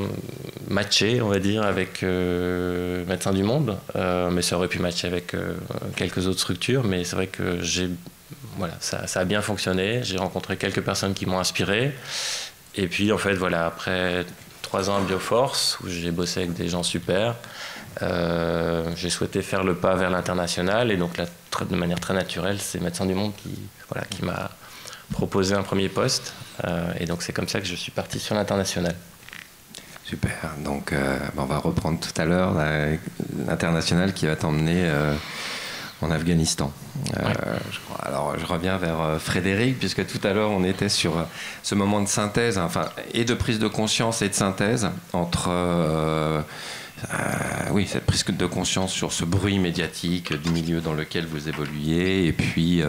matché, on va dire, avec Médecins du Monde, mais ça aurait pu matcher avec quelques autres structures, mais c'est vrai que ça a bien fonctionné, j'ai rencontré quelques personnes qui m'ont inspiré, et puis en fait voilà, après 3 ans à Bioforce, où j'ai bossé avec des gens super, j'ai souhaité faire le pas vers l'international, et donc là, de manière très naturelle, c'est Médecins du Monde qui m'a proposé un premier poste, et donc c'est comme ça que je suis parti sur l'international. Super, donc on va reprendre tout à l'heure l'international qui va t'emmener en Afghanistan. Ouais. Alors je reviens vers Frédéric, puisque tout à l'heure on était sur ce moment de synthèse, et de prise de conscience et de synthèse entre... oui, cette prise de conscience sur ce bruit médiatique du milieu dans lequel vous évoluiez, et puis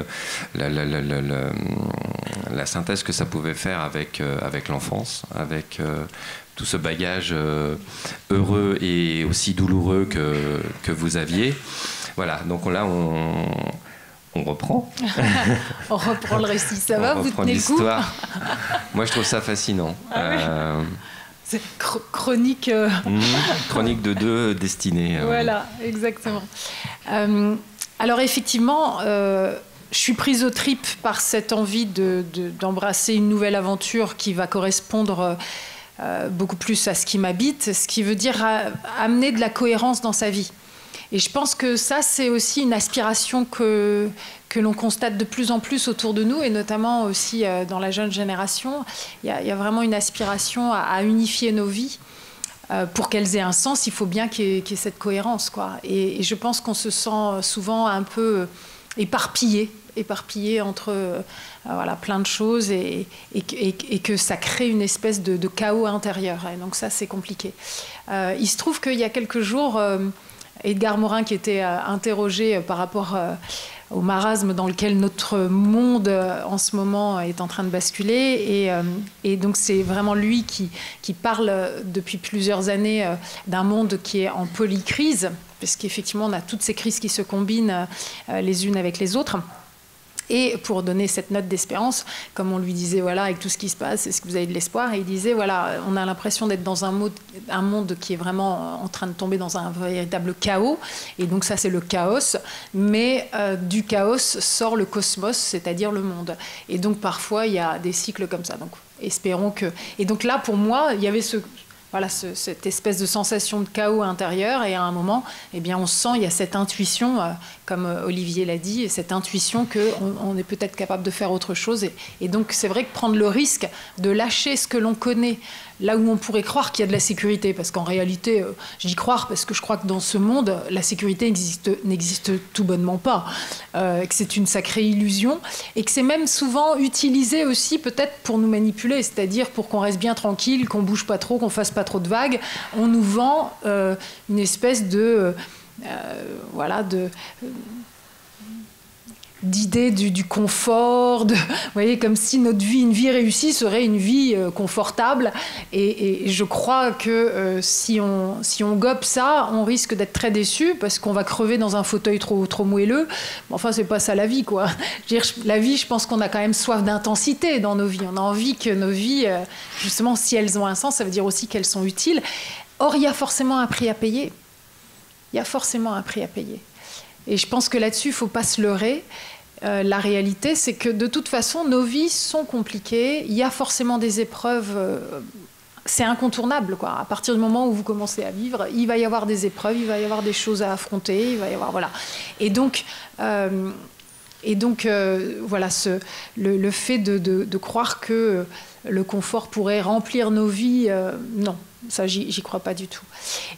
la synthèse que ça pouvait faire avec l'enfance, avec tout ce bagage heureux et aussi douloureux que vous aviez. Voilà, donc là on reprend. On reprend le récit, ça va, vous tenez le coup? Moi je trouve ça fascinant. Ah oui. C'est chronique... Chronique de 2 destinées. Voilà, exactement. Alors effectivement, je suis prise aux tripes par cette envie d'embrasser une nouvelle aventure qui va correspondre beaucoup plus à ce qui m'habite, ce qui veut dire amener de la cohérence dans sa vie. Et je pense que ça, c'est aussi une aspiration que l'on constate de plus en plus autour de nous, et notamment aussi dans la jeune génération. Il y a vraiment une aspiration à unifier nos vies. Pour qu'elles aient un sens, il faut bien qu'il y ait cette cohérence, quoi. Et je pense qu'on se sent souvent un peu éparpillé entre plein de choses, et que ça crée une espèce de chaos intérieur. Et donc ça, c'est compliqué. Il se trouve qu'il y a quelques jours... Edgar Morin, qui était interrogé par rapport au marasme dans lequel notre monde en ce moment est en train de basculer, et donc c'est vraiment lui qui parle depuis plusieurs années d'un monde qui est en polycrise, parce qu'effectivement on a toutes ces crises qui se combinent les unes avec les autres. Et pour donner cette note d'espérance, comme on lui disait, voilà, avec tout ce qui se passe, est-ce que vous avez de l'espoir? Et il disait, voilà, on a l'impression d'être dans un monde qui est vraiment en train de tomber dans un véritable chaos. Et donc ça, c'est le chaos. Mais du chaos sort le cosmos, c'est-à-dire le monde. Et donc parfois, il y a des cycles comme ça. Donc espérons que... Et donc là, pour moi, il y avait cette espèce de sensation de chaos intérieur, et à un moment, eh bien, on sent, il y a cette intuition, comme Olivier l'a dit, et cette intuition qu'on est peut-être capable de faire autre chose. Et donc, c'est vrai que prendre le risque de lâcher ce que l'on connaît, là où on pourrait croire qu'il y a de la sécurité, parce qu'en réalité, je dis croire parce que je crois que dans ce monde, la sécurité n'existe tout bonnement pas, que c'est une sacrée illusion, et que c'est même souvent utilisé aussi peut-être pour nous manipuler, c'est-à-dire pour qu'on reste bien tranquille, qu'on bouge pas trop, qu'on fasse pas trop de vagues. On nous vend une espèce de voilà, d'idées du confort, vous voyez, comme si une vie réussie serait une vie confortable. Et je crois que si on gobe ça, on risque d'être très déçu parce qu'on va crever dans un fauteuil trop moelleux. Enfin, c'est pas ça la vie, quoi. Je veux dire, la vie, je pense qu'on a quand même soif d'intensité dans nos vies. On a envie que nos vies, justement, si elles ont un sens, ça veut dire aussi qu'elles sont utiles. Or, il y a forcément un prix à payer. Il y a forcément un prix à payer. Et je pense que là-dessus, il ne faut pas se leurrer. La réalité, c'est que de toute façon, nos vies sont compliquées. Il y a forcément des épreuves. C'est incontournable, quoi. À partir du moment où vous commencez à vivre, il va y avoir des épreuves, il va y avoir des choses à affronter, il va y avoir, voilà. Et donc, voilà, le fait de croire que le confort pourrait remplir nos vies, non. Ça, j'y crois pas du tout.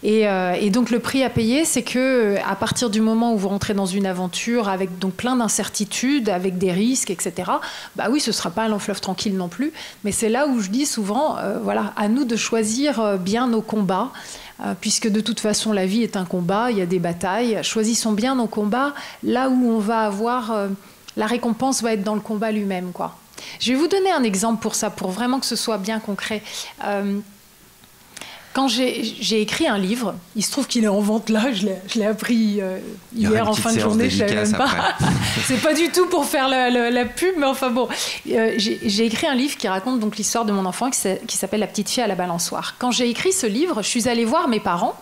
Et donc, le prix à payer, c'est que à partir du moment où vous rentrez dans une aventure avec donc plein d'incertitudes, avec des risques, etc., bah oui, ce sera pas un long fleuve tranquille non plus. Mais c'est là où je dis souvent, voilà, à nous de choisir bien nos combats, puisque de toute façon, la vie est un combat, il y a des batailles. Choisissons bien nos combats, là où on va avoir... la récompense va être dans le combat lui-même, quoi. Je vais vous donner un exemple pour ça, pour vraiment que ce soit bien concret. Quand j'ai écrit un livre, il se trouve qu'il est en vente là, je l'ai appris hier en fin de journée, je ne savais même pas. C'est pas du tout pour faire la pub, mais enfin bon. J'ai écrit un livre qui raconte donc l'histoire de mon enfant qui s'appelle La petite fille à la balançoire. Quand j'ai écrit ce livre, je suis allée voir mes parents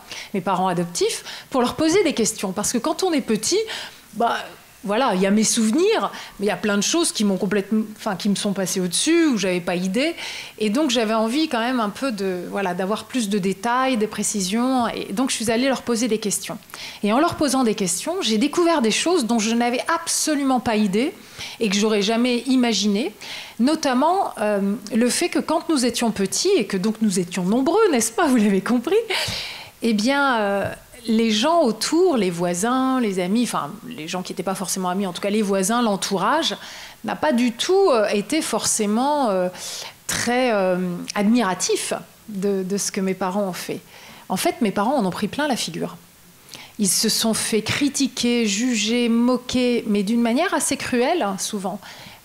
adoptifs, pour leur poser des questions. Parce que quand on est petit, bah... Voilà, il y a mes souvenirs, mais il y a plein de choses qui qui me sont passées au-dessus, où j'avais pas idée. Et donc, j'avais envie quand même un peu d'avoir plus de détails, des précisions. Et donc, je suis allée leur poser des questions. Et en leur posant des questions, j'ai découvert des choses dont je n'avais absolument pas idée et que j'aurais jamais imaginé. Notamment, le fait que quand nous étions petits, et que donc nous étions nombreux, n'est-ce pas, vous l'avez compris, eh bien... les gens autour, les voisins, les amis, enfin les gens qui n'étaient pas forcément amis, en tout cas les voisins, l'entourage, n'a pas du tout été forcément très admiratif de ce que mes parents ont fait. En fait, mes parents en ont pris plein la figure. Ils se sont fait critiquer, juger, moquer, mais d'une manière assez cruelle, hein, souvent.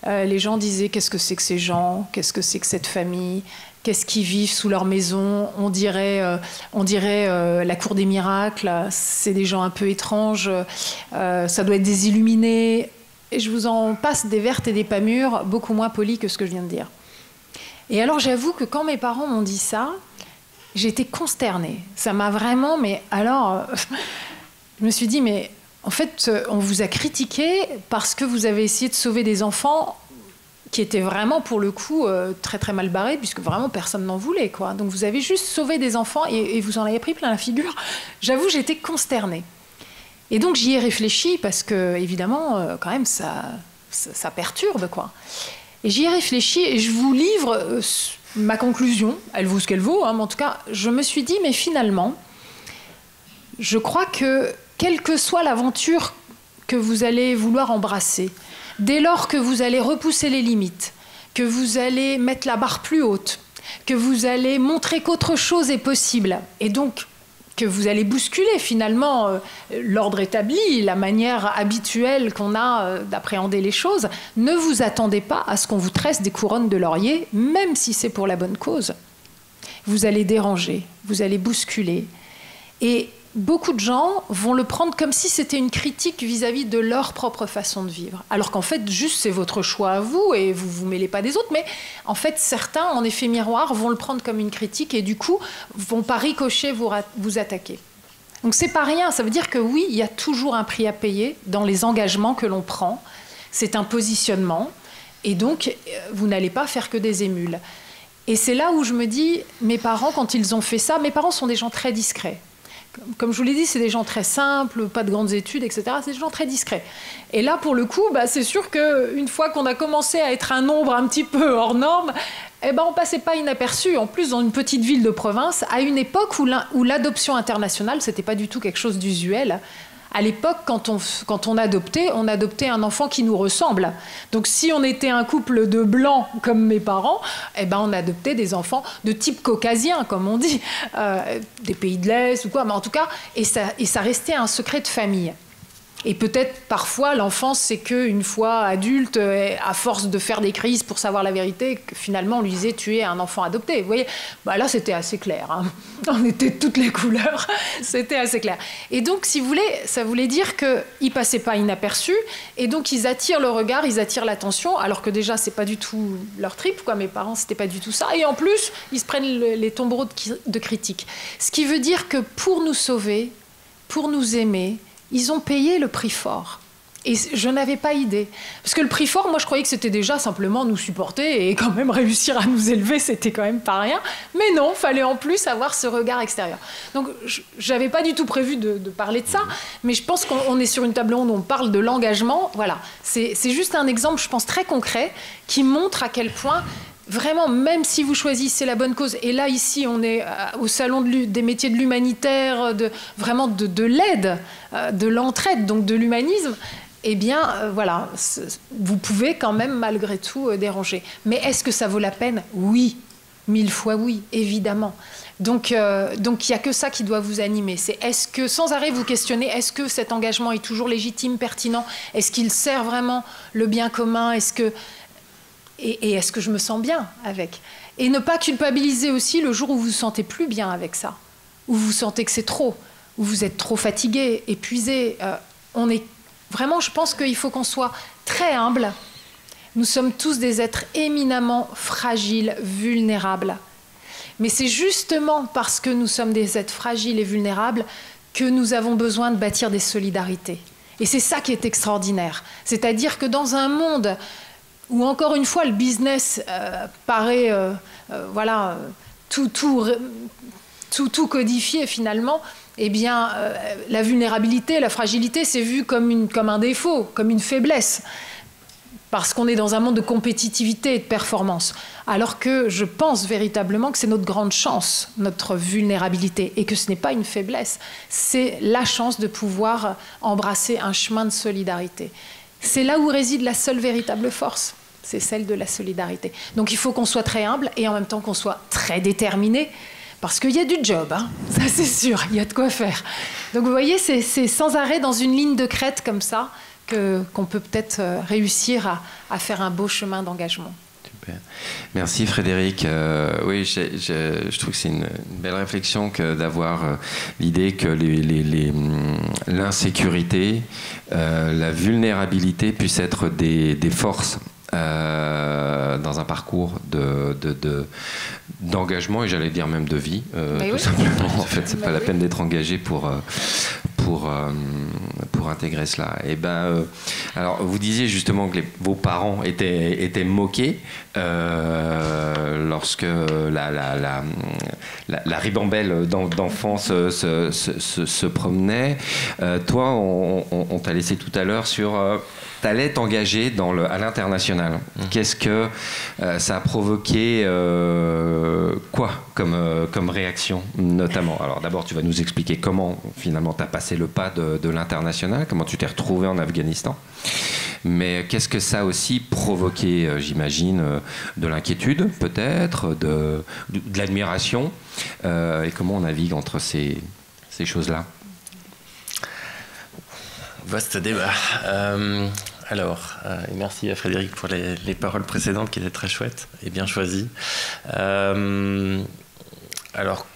Les gens disaient « qu'est-ce que c'est que ces gens ? Qu'est-ce que c'est que cette famille ? Qu'est-ce qu'ils vivent sous leur maison ? On dirait la cour des miracles, c'est des gens un peu étranges, ça doit être des illuminés. » Et je vous en passe des vertes et des pas mûres, beaucoup moins polies que ce que je viens de dire. Et alors j'avoue que quand mes parents m'ont dit ça, j'ai été consternée. Ça m'a vraiment... Mais alors, je me suis dit, mais en fait, on vous a critiqué parce que vous avez essayé de sauver des enfants qui étaient vraiment, pour le coup, très très mal barrés, puisque vraiment personne n'en voulait, quoi. Donc vous avez juste sauvé des enfants et vous en avez pris plein la figure. J'avoue, j'étais consternée. Et donc j'y ai réfléchi, parce que, évidemment, quand même, ça perturbe, quoi. Et j'y ai réfléchi, et je vous livre ma conclusion. Elle vaut ce qu'elle vaut, hein, mais en tout cas, je me suis dit, mais finalement, je crois que, quelle que soit l'aventure que vous allez vouloir embrasser, dès lors que vous allez repousser les limites, que vous allez mettre la barre plus haute, que vous allez montrer qu'autre chose est possible, et donc que vous allez bousculer finalement l'ordre établi, la manière habituelle qu'on a d'appréhender les choses, ne vous attendez pas à ce qu'on vous tresse des couronnes de laurier, même si c'est pour la bonne cause. Vous allez déranger, vous allez bousculer. Et beaucoup de gens vont le prendre comme si c'était une critique vis-à-vis de leur propre façon de vivre. Alors qu'en fait, juste c'est votre choix à vous et vous ne vous mêlez pas des autres. Mais en fait, certains, en effet miroir, vont le prendre comme une critique et du coup, vont par ricochet vous attaquer. Donc c'est pas rien. Ça veut dire que oui, il y a toujours un prix à payer dans les engagements que l'on prend. C'est un positionnement. Et donc, vous n'allez pas faire que des émules. Et c'est là où je me dis, mes parents, quand ils ont fait ça, mes parents sont des gens très discrets. Comme je vous l'ai dit, c'est des gens très simples, pas de grandes études, etc. C'est des gens très discrets. Et là, pour le coup, c'est sûr qu'une fois qu'on a commencé à être un nombre un petit peu hors norme, on passait pas inaperçu. En plus, dans une petite ville de province, à une époque où l'adoption internationale, c'était pas du tout quelque chose d'usuel. À l'époque, quand on adoptait un enfant qui nous ressemble. Donc si on était un couple de blancs comme mes parents, eh ben, on adoptait des enfants de type caucasien, comme on dit, des pays de l'Est ou quoi, mais en tout cas, et ça restait un secret de famille. Et peut-être parfois l'enfance c'est qu'une fois adulte, à force de faire des crises pour savoir la vérité, que finalement on lui disait tu es un enfant adopté. Vous voyez, bah là c'était assez clair, hein. On était de toutes les couleurs, c'était assez clair. Et donc si vous voulez, ça voulait dire qu'ils passaient pas inaperçus et donc ils attirent le regard, ils attirent l'attention, alors que déjà c'est pas du tout leur trip, quoi. Mes parents c'était pas du tout ça. Et en plus ils se prennent les tombereaux de critiques. Ce qui veut dire que pour nous sauver, pour nous aimer, ils ont payé le prix fort. Et je n'avais pas idée. Parce que le prix fort, moi, je croyais que c'était déjà simplement nous supporter et quand même réussir à nous élever, c'était quand même pas rien. Mais non, fallait en plus avoir ce regard extérieur. Donc, j'avais pas du tout prévu de parler de ça, mais je pense qu'on est sur une table ronde où on parle de l'engagement. Voilà. C'est juste un exemple, je pense, très concret qui montre à quel point... Vraiment, même si vous choisissez la bonne cause, et là, ici, on est au salon des métiers de l'humanitaire, vraiment de l'aide, de l'entraide, donc de l'humanisme, eh bien, voilà, vous pouvez quand même, malgré tout, déranger. Mais est-ce que ça vaut la peine? Oui, 1000 fois oui, évidemment. Donc, il n'y a que ça qui doit vous animer. C'est est-ce que, sans arrêt, vous questionnez, est-ce que cet engagement est toujours légitime, pertinent? Est-ce qu'il sert vraiment le bien commun? Est-ce que... Et est-ce que je me sens bien avec? Et ne pas culpabiliser aussi le jour où vous vous sentez plus bien avec ça, où vous sentez que c'est trop, où vous êtes trop fatigué, épuisé. On est vraiment, je pense qu'il faut qu'on soit très humble. Nous sommes tous des êtres éminemment fragiles, vulnérables. Mais c'est justement parce que nous sommes des êtres fragiles et vulnérables que nous avons besoin de bâtir des solidarités. Et c'est ça qui est extraordinaire. C'est-à-dire que dans un monde... où encore une fois le business paraît voilà, tout codifié finalement, eh bien la vulnérabilité, la fragilité, c'est vu comme un défaut, comme une faiblesse, parce qu'on est dans un monde de compétitivité et de performance. Alors que je pense véritablement que c'est notre grande chance, notre vulnérabilité, et que ce n'est pas une faiblesse, c'est la chance de pouvoir embrasser un chemin de solidarité. C'est là où réside la seule véritable force, c'est celle de la solidarité. Donc il faut qu'on soit très humble et en même temps qu'on soit très déterminé, parce qu'il y a du job, hein, ça c'est sûr, il y a de quoi faire. Donc vous voyez, c'est sans arrêt dans une ligne de crête comme ça qu'on peut peut-être réussir à faire un beau chemin d'engagement. Super. Merci Frédéric. Oui, je trouve que c'est une belle réflexion que d'avoir l'idée que l'insécurité, la vulnérabilité puissent être des forces dans un parcours d'engagement et j'allais dire même de vie, tout simplement. En fait, c'est pas la peine d'être engagé pour intégrer cela. Et alors vous disiez justement que vos parents étaient moqués lorsque la ribambelle d'enfance se promenait. Toi, on t'a laissé tout à l'heure sur t'allais t'engager à l'international. Qu'est-ce que ça a provoqué quoi comme réaction notamment? Alors d'abord, tu vas nous expliquer comment finalement tu as passé le pas de l'international, comment tu t'es retrouvé en Afghanistan. Mais qu'est-ce que ça a aussi provoqué, j'imagine, de l'inquiétude peut-être, de l'admiration, et comment on navigue entre ces choses-là? Vaste débat. Alors, merci à Frédéric pour les paroles précédentes qui étaient très chouettes et bien choisies. Alors,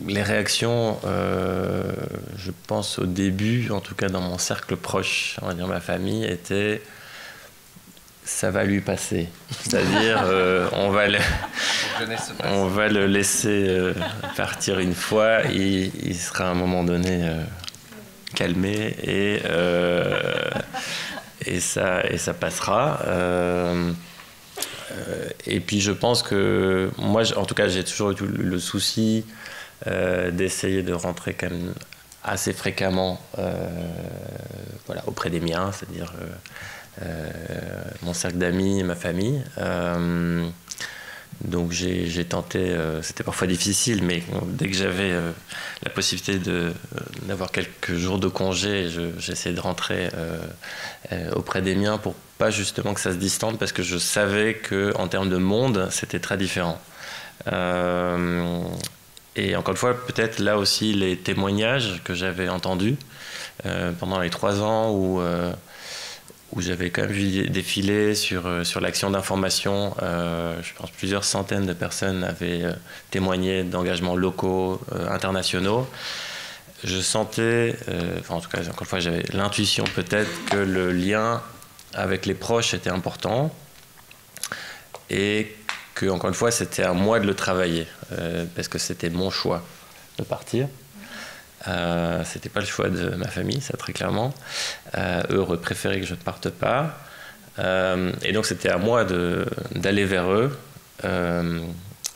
les réactions, je pense au début, en tout cas dans mon cercle proche, on va dire ma famille, étaient ça va lui passer. C'est-à-dire, on va le laisser partir une fois, il sera à un moment donné calmé et ça passera. Et puis je pense que moi, en tout cas, j'ai toujours eu le souci d'essayer de rentrer quand même assez fréquemment auprès des miens, c'est-à-dire mon cercle d'amis et ma famille. Donc j'ai tenté, c'était parfois difficile, mais dès que j'avais la possibilité d'avoir quelques jours de congé, j'essayais de rentrer auprès des miens pour pas justement que ça se distende, parce que je savais qu'en termes de monde, c'était très différent. Et encore une fois, peut-être là aussi les témoignages que j'avais entendus pendant les 3 ans où j'avais quand même vu défiler sur l'action d'information. Je pense plusieurs centaines de personnes avaient témoigné d'engagements locaux, internationaux. Je sentais, en tout cas, encore une fois, j'avais l'intuition peut-être que le lien avec les proches était important et que, encore une fois, c'était à moi de le travailler parce que c'était mon choix de partir. C'était pas le choix de ma famille, ça très clairement. Eux auraient préféré que je ne parte pas. Et donc c'était à moi d'aller vers eux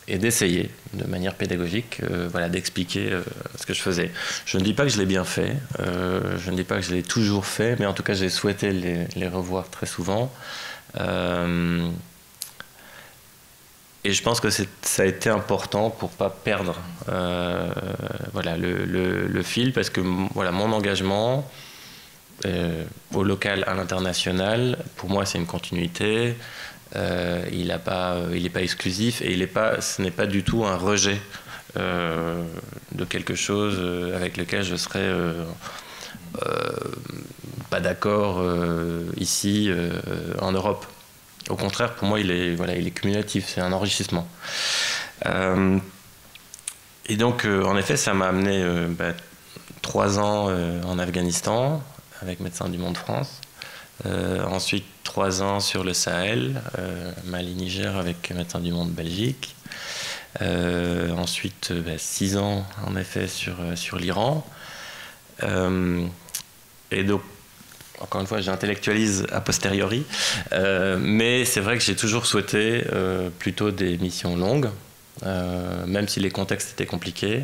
et d'essayer de manière pédagogique d'expliquer ce que je faisais. Je ne dis pas que je l'ai bien fait, je ne dis pas que je l'ai toujours fait, mais en tout cas j'ai souhaité les revoir très souvent. Et je pense que ça a été important pour ne pas perdre le fil, parce que mon engagement au local, à l'international, pour moi c'est une continuité. Il n'est pas exclusif et ce n'est pas du tout un rejet de quelque chose avec lequel je serais pas d'accord ici en Europe. Au contraire, pour moi, il est cumulatif, c'est un enrichissement. Et donc, en effet, ça m'a amené 3 ans en Afghanistan, avec Médecins du Monde France. Ensuite, 3 ans sur le Sahel, Mali, Niger, avec Médecins du Monde Belgique. Ensuite, 6 ans, en effet, sur l'Iran. Et donc, encore une fois, j'intellectualise a posteriori, mais c'est vrai que j'ai toujours souhaité plutôt des missions longues, même si les contextes étaient compliqués.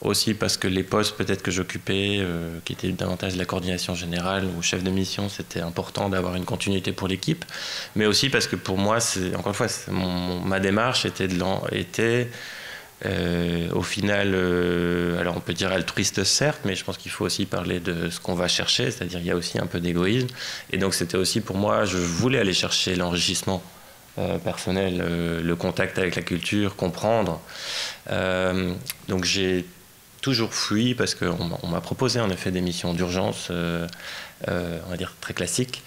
Aussi parce que les postes peut-être que j'occupais, qui étaient davantage de la coordination générale ou chef de mission, c'était important d'avoir une continuité pour l'équipe, mais aussi parce que pour moi, encore une fois, ma démarche était au final, alors on peut dire altruiste certes, mais je pense qu'il faut aussi parler de ce qu'on va chercher, c'est-à-dire il y a aussi un peu d'égoïsme. Et donc c'était aussi pour moi, je voulais aller chercher l'enrichissement personnel, le contact avec la culture, comprendre. Donc j'ai toujours fui parce qu'on m'a proposé en effet des missions d'urgence, on va dire très classiques,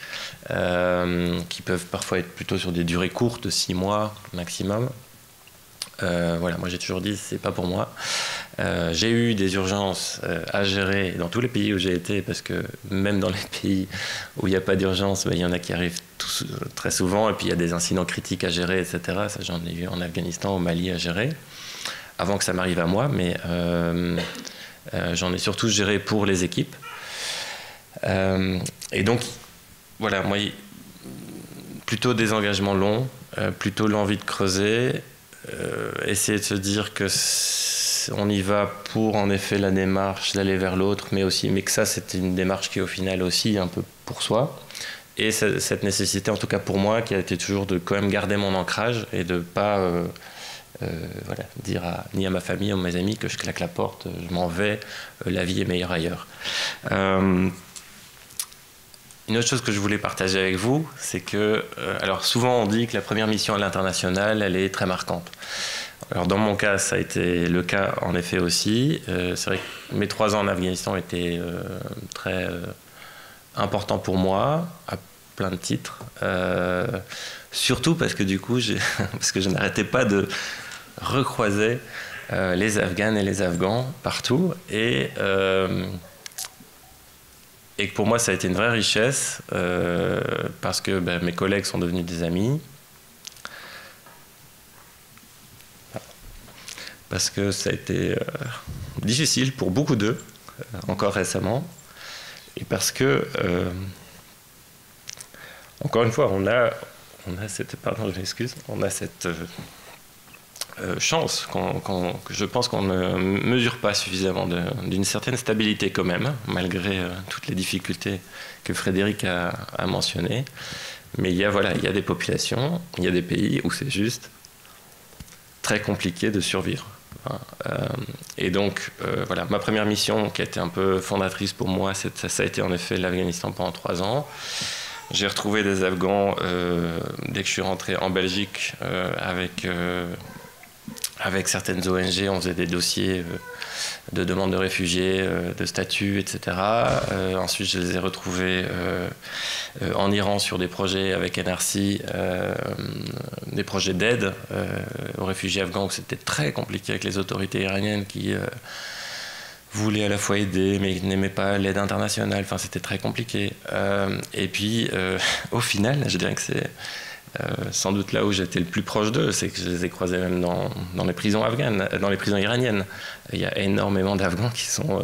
qui peuvent parfois être plutôt sur des durées courtes, de 6 mois maximum. Moi j'ai toujours dit c'est pas pour moi. J'ai eu des urgences à gérer dans tous les pays où j'ai été, parce que même dans les pays où il n'y a pas d'urgence, il y en a qui arrivent très souvent, et puis il y a des incidents critiques à gérer, etc. Ça, j'en ai eu en Afghanistan, au Mali à gérer, avant que ça m'arrive à moi, mais j'en ai surtout géré pour les équipes. Et donc moi, plutôt des engagements longs, plutôt l'envie de creuser. Essayer de se dire que on y va pour en effet la démarche d'aller vers l'autre, mais que ça c'était une démarche qui au final aussi un peu pour soi, et cette nécessité, en tout cas pour moi, qui a été toujours de quand même garder mon ancrage et de pas dire ni à ma famille ou à mes amis que je claque la porte, je m'en vais, la vie est meilleure ailleurs. Une autre chose que je voulais partager avec vous, c'est que, alors souvent on dit que la première mission à l'international, elle est très marquante. Alors dans mon cas, ça a été le cas en effet aussi. C'est vrai que mes 3 ans en Afghanistan étaient très importants pour moi, à plein de titres. Surtout parce que du coup, parce que je n'arrêtais pas de recroiser les Afghanes et les Afghans partout. Et que pour moi ça a été une vraie richesse, parce que mes collègues sont devenus des amis, parce que ça a été difficile pour beaucoup d'eux, encore récemment, et parce que encore une fois on a cette, pardon je m'excuse, on a cette chance que je pense qu'on ne mesure pas suffisamment, d'une certaine stabilité quand même, malgré toutes les difficultés que Frédéric a mentionnées. Mais il y a des populations, il y a des pays où c'est juste très compliqué de survivre. Et donc, voilà, ma première mission qui a été un peu fondatrice pour moi, ça a été en effet l'Afghanistan pendant 3 ans. J'ai retrouvé des Afghans dès que je suis rentré en Belgique avec certaines ONG. On faisait des dossiers de demande de réfugiés, de statut, etc. Ensuite, je les ai retrouvés en Iran sur des projets avec NRC, des projets d'aide aux réfugiés afghans où c'était très compliqué avec les autorités iraniennes qui voulaient à la fois aider mais qui n'aimaient pas l'aide internationale. Enfin, c'était très compliqué. Et puis, au final, je dirais que c'est sans doute là où j'étais le plus proche d'eux, c'est que je les ai croisés même dans les prisons afghanes, dans les prisons iraniennes. Il y a énormément d'Afghans qui sont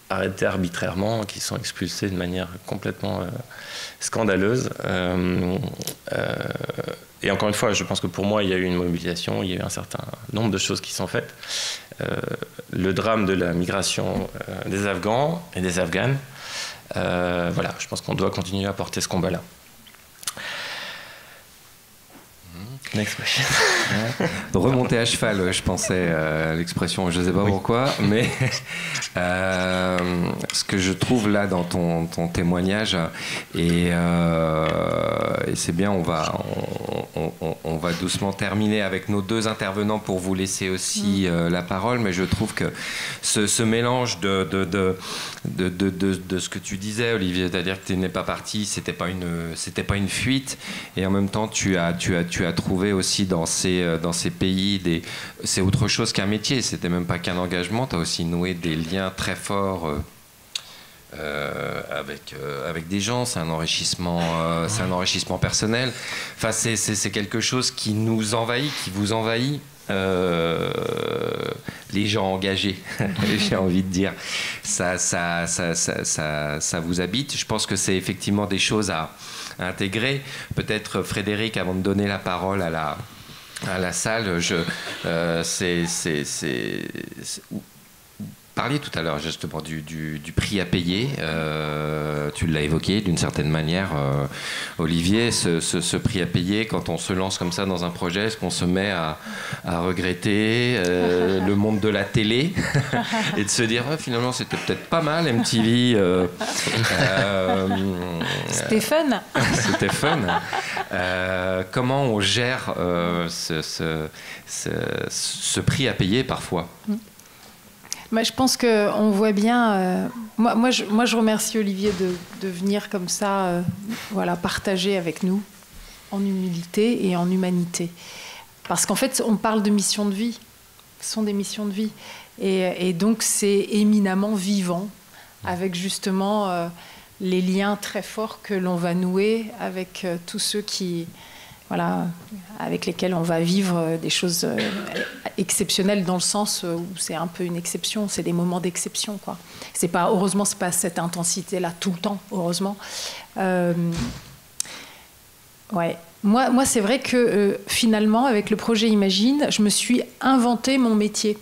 arrêtés arbitrairement, qui sont expulsés de manière complètement scandaleuse. Et encore une fois, je pense que pour moi, il y a eu une mobilisation, il y a eu un certain nombre de choses qui sont faites. Le drame de la migration des Afghans et des Afghanes, voilà, je pense qu'on doit continuer à porter ce combat-là. Next question. Remonter à cheval, je pensais à l'expression, je ne sais pas pourquoi, mais ce que je trouve là dans ton témoignage, et c'est bien, on va doucement terminer avec nos 2 intervenants pour vous laisser aussi la parole, mais je trouve que ce mélange de ce que tu disais, Olivier, c'est-à-dire que tu n'es pas parti, c'était pas une fuite, et en même temps tu as trouvé aussi dans ces pays c'est autre chose qu'un métier, c'était même pas qu'un engagement, tu as aussi noué des liens très forts avec des gens, c'est un enrichissement personnel, enfin c'est quelque chose qui nous envahit, qui vous envahit, les gens engagés, j'ai envie de dire, ça vous habite. Je pense que c'est effectivement des choses à intégrer. Peut-être Frédéric, avant de donner la parole à la salle, parliez tout à l'heure justement du prix à payer. Tu l'as évoqué d'une certaine manière, Olivier, ce prix à payer quand on se lance comme ça dans un projet. Est-ce qu'on se met à regretter le monde de la télé et de se dire finalement c'était peut-être pas mal MTV. C'était fun. C'était fun. Comment on gère ce prix à payer parfois? Bah, je pense qu'on voit bien... moi, je remercie Olivier de venir comme ça, voilà, partager avec nous en humilité et en humanité. Parce qu'en fait, on parle de missions de vie. Ce sont des missions de vie. Et donc, c'est éminemment vivant, avec justement les liens très forts que l'on va nouer avec tous ceux qui... Voilà, avec lesquels on va vivre des choses exceptionnelles dans le sens où c'est un peu une exception, c'est des moments d'exception, quoi. Heureusement, c'est pas cette intensité-là tout le temps, heureusement. Ouais. Moi, c'est vrai que finalement, avec le projet Imagine, je me suis inventé mon métier.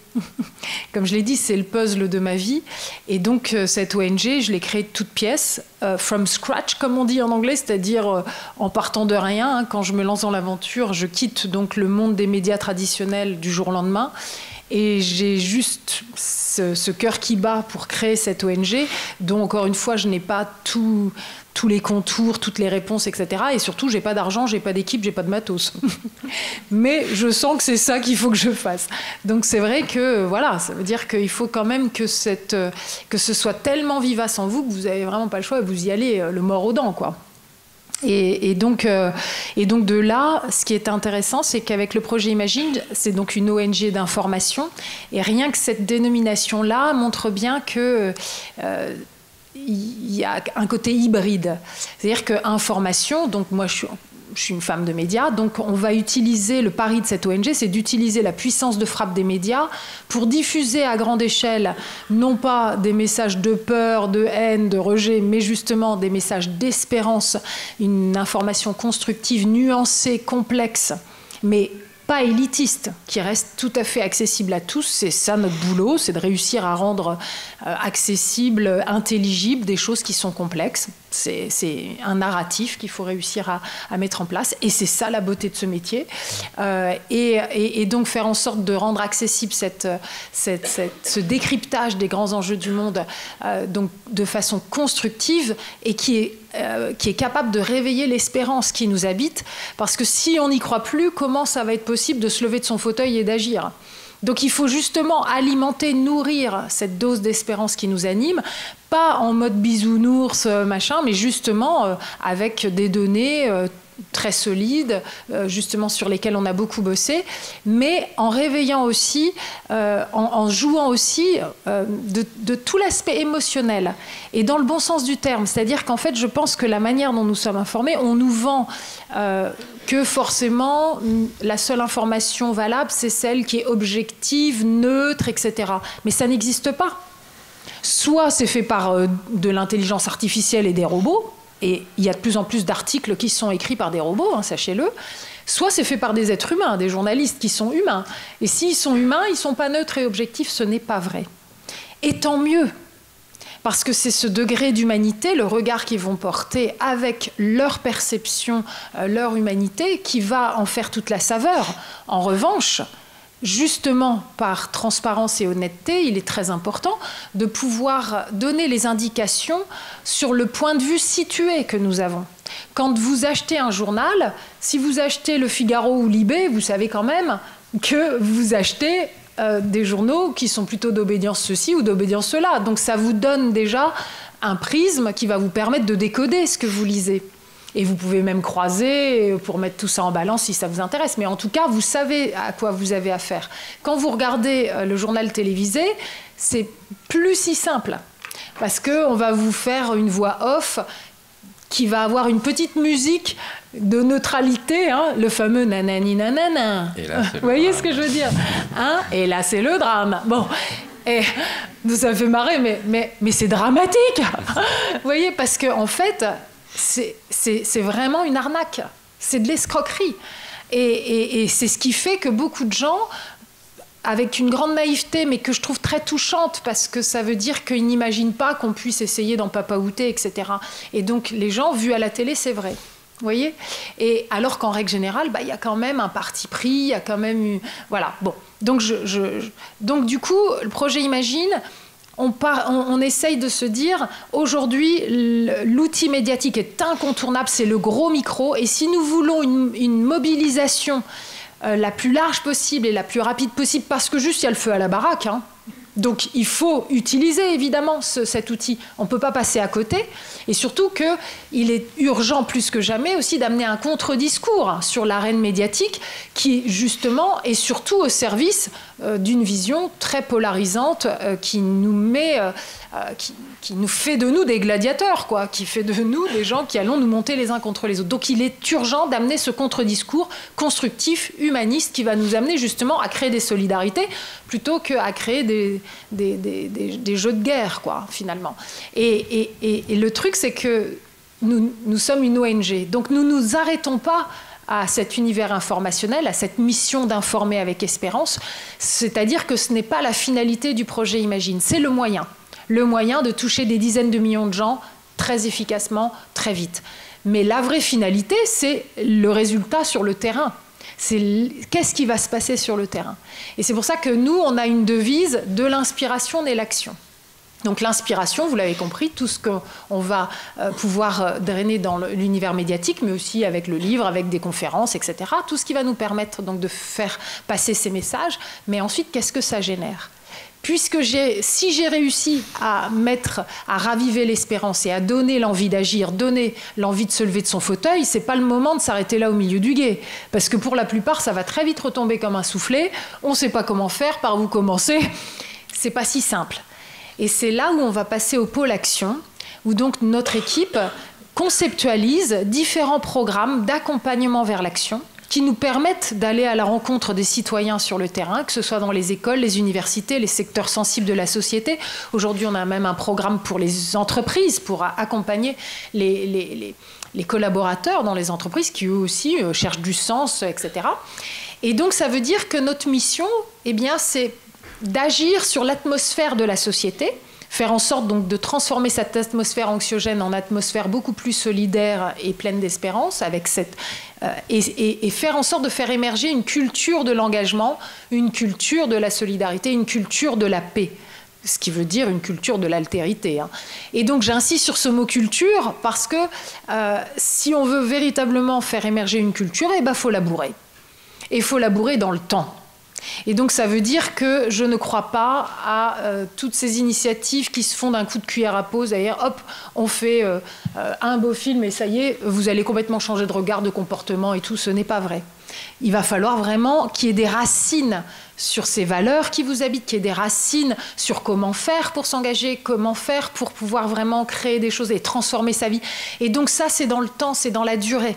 Comme je l'ai dit, c'est le puzzle de ma vie. Et donc, cette ONG, je l'ai créée de toutes pièces, from scratch, comme on dit en anglais, c'est-à-dire en partant de rien. Hein, quand je me lance dans l'aventure, je quitte donc le monde des médias traditionnels du jour au lendemain. Et j'ai juste ce cœur qui bat pour créer cette ONG, dont, encore une fois, je n'ai pas tous les contours, toutes les réponses, etc. Et surtout, j'ai pas d'argent, j'ai pas d'équipe, j'ai pas de matos. Mais je sens que c'est ça qu'il faut que je fasse. Donc c'est vrai que, voilà, ça veut dire qu'il faut quand même que ce soit tellement vivace en vous que vous avez vraiment pas le choix et vous y allez le mort aux dents, quoi. Et donc de là, ce qui est intéressant, c'est qu'avec le projet Imagine, c'est donc une ONG d'information. Et rien que cette dénomination-là montre bien que... il y a un côté hybride. C'est-à-dire qu'information, donc moi je suis une femme de médias, donc on va utiliser, le pari de cette ONG, c'est d'utiliser la puissance de frappe des médias pour diffuser à grande échelle, non pas des messages de peur, de haine, de rejet, mais justement des messages d'espérance, une information constructive, nuancée, complexe, mais pas élitiste, qui reste tout à fait accessible à tous. C'est ça notre boulot, c'est de réussir à rendre accessible, intelligible des choses qui sont complexes. C'est un narratif qu'il faut réussir à mettre en place. Et c'est ça la beauté de ce métier. Et donc faire en sorte de rendre accessible ce décryptage des grands enjeux du monde donc de façon constructive et qui est capable de réveiller l'espérance qui nous habite. Parce que si on n'y croit plus, comment ça va être possible de se lever de son fauteuil et d'agir ? Donc il faut justement alimenter, nourrir cette dose d'espérance qui nous anime, pas en mode bisounours, machin, mais justement avec des données très solides, justement sur lesquelles on a beaucoup bossé, mais en réveillant aussi, en jouant aussi de tout l'aspect émotionnel, et dans le bon sens du terme. C'est-à-dire qu'en fait, je pense que la manière dont nous sommes informés, on nous vend que forcément, la seule information valable, c'est celle qui est objective, neutre, etc. Mais ça n'existe pas. Soit c'est fait par de l'intelligence artificielle et des robots, et il y a de plus en plus d'articles qui sont écrits par des robots, hein, sachez-le. Soit c'est fait par des êtres humains, des journalistes qui sont humains. Et s'ils sont humains, ils ne sont pas neutres et objectifs, ce n'est pas vrai. Et tant mieux, parce que c'est ce degré d'humanité, le regard qu'ils vont porter avec leur perception, leur humanité, qui va en faire toute la saveur. En revanche, justement, par transparence et honnêteté, il est très important de pouvoir donner les indications sur le point de vue situé que nous avons. Quand vous achetez un journal, si vous achetez Le Figaro ou Libé, vous savez quand même que vous achetez des journaux qui sont plutôt d'obédience ceci ou d'obédience cela. Donc ça vous donne déjà un prisme qui va vous permettre de décoder ce que vous lisez. Et vous pouvez même croiser pour mettre tout ça en balance si ça vous intéresse. Mais en tout cas, vous savez à quoi vous avez affaire. Quand vous regardez le journal télévisé, c'est plus si simple. Parce qu'on va vous faire une voix off qui va avoir une petite musique de neutralité, hein, le fameux nanani nanana. Vous voyez ce que je veux dire, hein? Et là, c'est le drame. Bon, et ça fait marrer, mais c'est dramatique. Vous voyez, parce qu'en fait, c'est vraiment une arnaque. C'est de l'escroquerie. Et c'est ce qui fait que beaucoup de gens, avec une grande naïveté, mais que je trouve très touchante, parce que ça veut dire qu'ils n'imaginent pas qu'on puisse essayer d'en papaouter, etc. Et donc, les gens, vus à la télé, c'est vrai. Vous voyez ? Et alors qu'en règle générale, il y a quand même un parti pris, il y a quand même voilà. Bon. Donc, donc, du coup, le projet Imagine, on essaye de se dire, aujourd'hui, l'outil médiatique est incontournable, c'est le gros micro, et si nous voulons une mobilisation la plus large possible et la plus rapide possible, parce que juste il y a le feu à la baraque, hein. Donc il faut utiliser évidemment cet outil, on ne peut pas passer à côté, et surtout qu'il est urgent plus que jamais aussi d'amener un contre-discours sur l'arène médiatique qui justement est surtout au service d'une vision très polarisante qui nous met... qui nous fait de nous des gladiateurs, quoi, qui fait de nous des gens qui allons nous monter les uns contre les autres. Donc il est urgent d'amener ce contre-discours constructif, humaniste, qui va nous amener justement à créer des solidarités plutôt qu'à créer des jeux de guerre, quoi, finalement. Et le truc, c'est que nous sommes une ONG, donc nous ne nous arrêtons pas à cet univers informationnel, à cette mission d'informer avec espérance, c'est-à-dire que ce n'est pas la finalité du projet Imagine, c'est le moyen de toucher des dizaines de millions de gens très efficacement, très vite. Mais la vraie finalité, c'est le résultat sur le terrain. C'est qu'est-ce qui va se passer sur le terrain. Et c'est pour ça que nous, on a une devise de l'inspiration et l'action. Donc l'inspiration, vous l'avez compris, tout ce qu'on va pouvoir drainer dans l'univers médiatique, mais aussi avec le livre, avec des conférences, etc. Tout ce qui va nous permettre donc de faire passer ces messages. Mais ensuite, qu'est-ce que ça génère ? Puisque si j'ai réussi à raviver l'espérance et à donner l'envie d'agir, donner l'envie de se lever de son fauteuil, c'est pas le moment de s'arrêter là au milieu du gué. Parce que pour la plupart, ça va très vite retomber comme un soufflet. On ne sait pas comment faire, par où commencer. C'est pas si simple. Et c'est là où on va passer au pôle action, où donc notre équipe conceptualise différents programmes d'accompagnement vers l'action, qui nous permettent d'aller à la rencontre des citoyens sur le terrain, que ce soit dans les écoles, les universités, les secteurs sensibles de la société. Aujourd'hui, on a même un programme pour les entreprises, pour accompagner les collaborateurs dans les entreprises qui, eux aussi, cherchent du sens, etc. Et donc, ça veut dire que notre mission, eh bien, c'est d'agir sur l'atmosphère de la société, faire en sorte donc de transformer cette atmosphère anxiogène en atmosphère beaucoup plus solidaire et pleine d'espérance, avec et faire en sorte de faire émerger une culture de l'engagement, une culture de la solidarité, une culture de la paix. Ce qui veut dire une culture de l'altérité. Et donc j'insiste sur ce mot culture parce que si on veut véritablement faire émerger une culture, il faut labourer. Et il faut labourer dans le temps. Et donc ça veut dire que je ne crois pas à toutes ces initiatives qui se font d'un coup de cuillère à peau, c'est-à-dire hop, on fait un beau film et ça y est, vous allez complètement changer de regard, de comportement et tout, ce n'est pas vrai. Il va falloir vraiment qu'il y ait des racines sur ces valeurs qui vous habitent, qu'il y ait des racines sur comment faire pour s'engager, comment faire pour pouvoir vraiment créer des choses et transformer sa vie. Et donc ça, c'est dans le temps, c'est dans la durée.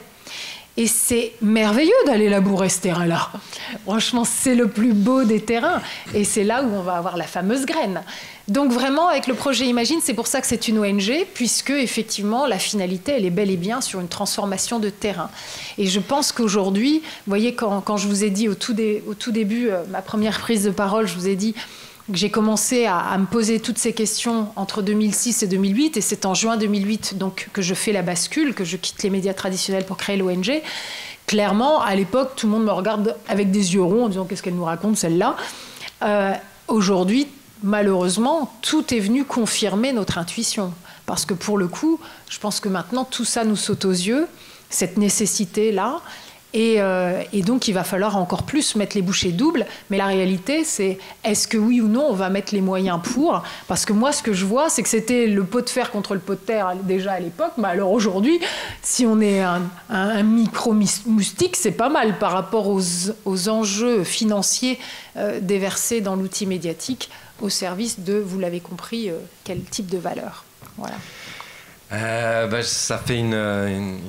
Et c'est merveilleux d'aller labourer ce terrain-là. Franchement, c'est le plus beau des terrains. Et c'est là où on va avoir la fameuse graine. Donc vraiment, avec le projet Imagine, c'est pour ça que c'est une ONG, puisque effectivement, la finalité, elle est bel et bien sur une transformation de terrain. Et je pense qu'aujourd'hui, vous voyez, quand je vous ai dit au tout début, ma première prise de parole, je vous ai dit que j'ai commencé à me poser toutes ces questions entre 2006 et 2008, et c'est en juin 2008 donc, que je fais la bascule, que je quitte les médias traditionnels pour créer l'ONG. Clairement, à l'époque, tout le monde me regarde avec des yeux ronds en disant « qu'est-ce qu'elle nous raconte, celle-là » Aujourd'hui, malheureusement, tout est venu confirmer notre intuition. Parce que pour le coup, je pense que maintenant, tout ça nous saute aux yeux, cette nécessité-là. Et donc, il va falloir encore plus mettre les bouchées doubles. Mais la réalité, c'est est-ce que oui ou non, on va mettre les moyens pour? Parce que moi, ce que je vois, c'est que c'était le pot de fer contre le pot de terre déjà à l'époque. Mais alors aujourd'hui, si on est un micro-moustique, c'est pas mal par rapport aux enjeux financiers déversés dans l'outil médiatique au service de, vous l'avez compris, quel type de valeur. Voilà. Ça fait une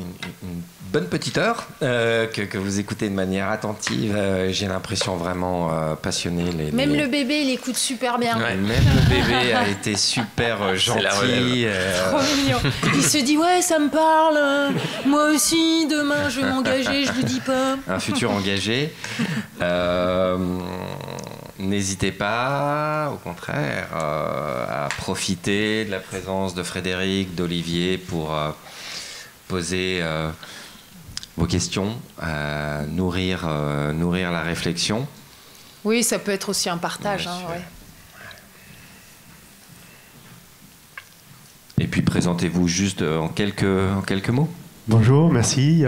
bonne petite heure que vous écoutez de manière attentive. J'ai l'impression vraiment passionné. Même le bébé, il écoute super bien. Ouais, même le bébé a été super gentil. Trop mignon. Il se dit, ouais, ça me parle. Moi aussi, demain, je vais m'engager, je ne le dis pas. Un futur engagé. N'hésitez pas, au contraire, à profiter de la présence de Frédéric, d'Olivier pour poser vos questions, nourrir la réflexion. Oui, ça peut être aussi un partage. Ouais. Et puis présentez-vous juste en quelques mots. Bonjour, merci.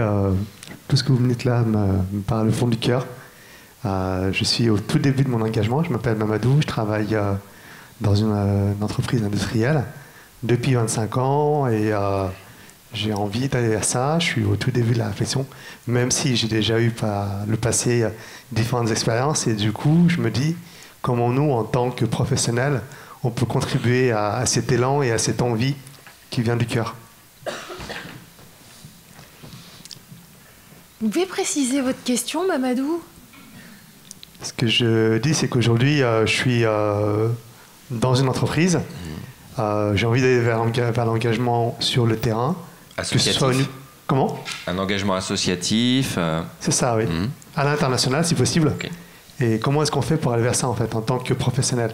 Tout ce que vous venez de là me parle au fond du cœur. Je suis au tout début de mon engagement. Je m'appelle Mamadou. Je travaille dans une entreprise industrielle depuis 25 ans et j'ai envie d'aller vers ça. Je suis au tout début de la réflexion, même si j'ai déjà eu par le passé différentes expériences. Et du coup, je me dis comment nous, en tant que professionnels, on peut contribuer à cet élan et à cette envie qui vient du cœur. Vous pouvez préciser votre question, Mamadou ? Ce que je dis, c'est qu'aujourd'hui, je suis dans une entreprise. J'ai envie d'aller vers l'engagement sur le terrain. Associatif. Que ce soit Comment ? Un engagement associatif. C'est ça, oui. À l'international, si possible. Okay. Et comment est-ce qu'on fait pour aller vers ça, en fait, en tant que professionnel ?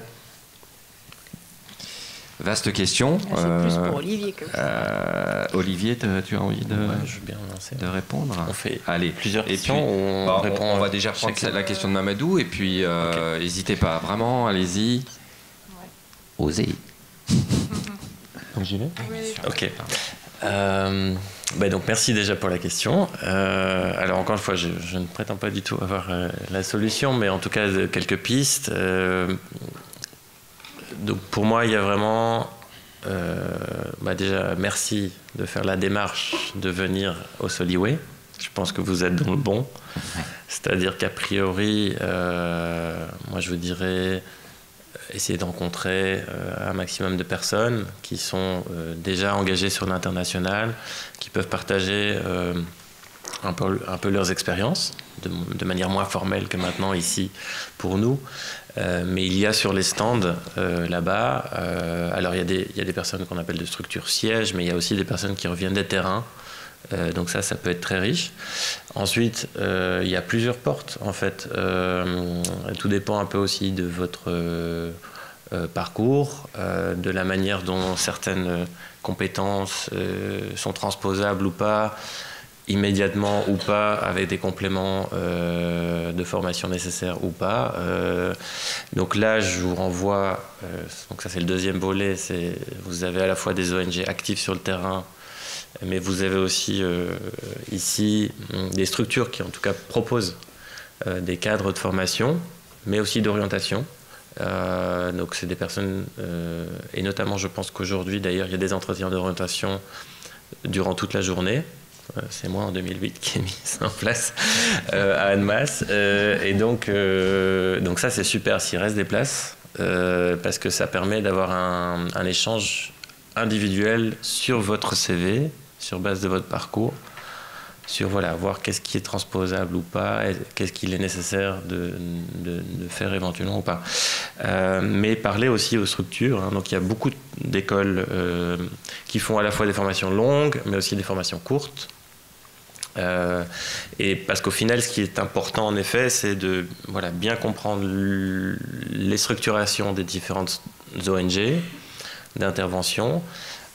Vaste question. C'est plus pour Olivier que Olivier, tu as envie de, je veux bien de répondre? On fait plusieurs questions. Puis, on va déjà prendre la question de Mamadou et puis n'hésitez pas, vraiment, allez-y. Ouais. Osez. Donc j'y vais. Ok. Donc merci déjà pour la question. Alors encore une fois, je ne prétends pas du tout avoir la solution, mais en tout cas quelques pistes. Donc pour moi, il y a vraiment déjà merci de faire la démarche de venir au Soliway. Je pense que vous êtes dans le bon. C'est-à-dire qu'a priori, moi je vous dirais essayer de rencontrer un maximum de personnes qui sont déjà engagées sur l'international, qui peuvent partager un peu leurs expériences de manière moins formelle que maintenant ici pour nous. Mais il y a sur les stands là-bas, alors il y a des personnes qu'on appelle de structures sièges, mais il y a aussi des personnes qui reviennent des terrains. Donc ça peut être très riche. Ensuite, il y a plusieurs portes en fait. Tout dépend un peu aussi de votre parcours, de la manière dont certaines compétences sont transposables ou pas, immédiatement ou pas, avec des compléments de formation nécessaires ou pas. Donc là, je vous renvoie, donc ça c'est le deuxième volet, vous avez à la fois des ONG actives sur le terrain, mais vous avez aussi ici des structures qui en tout cas proposent des cadres de formation, mais aussi d'orientation. Donc c'est des personnes, et notamment je pense qu'aujourd'hui d'ailleurs il y a des entretiens d'orientation durant toute la journée. C'est moi en 2008 qui ai mis ça en place à Annemasse. Et donc ça c'est super s'il reste des places, parce que ça permet d'avoir un échange individuel sur votre CV, sur base de votre parcours, sur voir qu'est-ce qui est transposable ou pas, qu'est-ce qu'il est nécessaire de faire éventuellement ou pas. Mais parler aussi aux structures. Donc il y a beaucoup d'écoles qui font à la fois des formations longues, mais aussi des formations courtes. Et parce qu'au final, ce qui est important en effet, c'est de bien comprendre les structurations des différentes ONG d'intervention.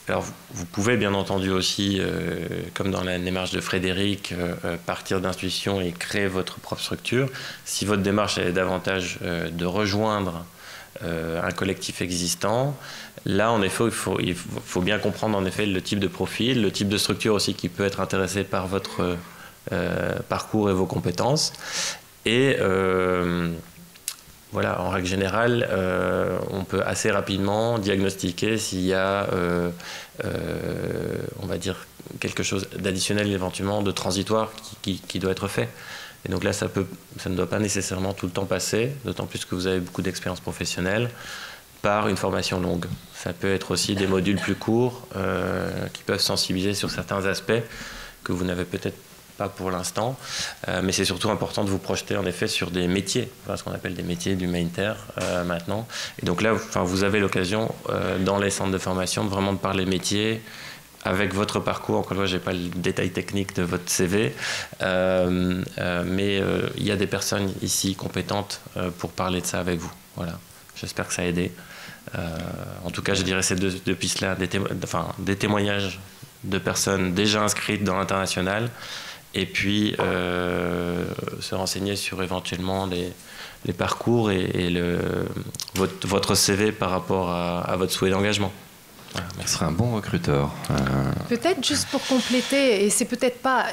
Alors, vous pouvez bien entendu aussi, comme dans la démarche de Frédéric, partir d'intuition et créer votre propre structure. Si votre démarche est davantage de rejoindre un collectif existant, là, en effet, il faut bien comprendre en effet le type de profil, le type de structure aussi qui peut être intéressé par votre parcours et vos compétences. Et en règle générale, on peut assez rapidement diagnostiquer s'il y a, on va dire, quelque chose d'additionnel, éventuellement, de transitoire qui doit être fait. Et donc là, ça ne doit pas nécessairement tout le temps passer, d'autant plus que vous avez beaucoup d'expérience professionnelle, par une formation longue. Ça peut être aussi des modules plus courts qui peuvent sensibiliser sur certains aspects que vous n'avez peut-être pas pour l'instant, mais c'est surtout important de vous projeter en effet sur des métiers, ce qu'on appelle des métiers du Mainter maintenant. Et donc là, vous avez l'occasion dans les centres de formation de vraiment de parler métiers avec votre parcours. Encore une fois, je n'ai pas le détail technique de votre CV, mais il y a des personnes ici compétentes pour parler de ça avec vous. Voilà. J'espère que ça a aidé. En tout cas, je dirais ces deux pistes-là, des témoignages de personnes déjà inscrites dans l'international, et puis se renseigner sur éventuellement les parcours et votre CV par rapport à votre souhait d'engagement. Voilà, ce serait un bon recruteur. Peut-être juste pour compléter, et c'est peut-être pas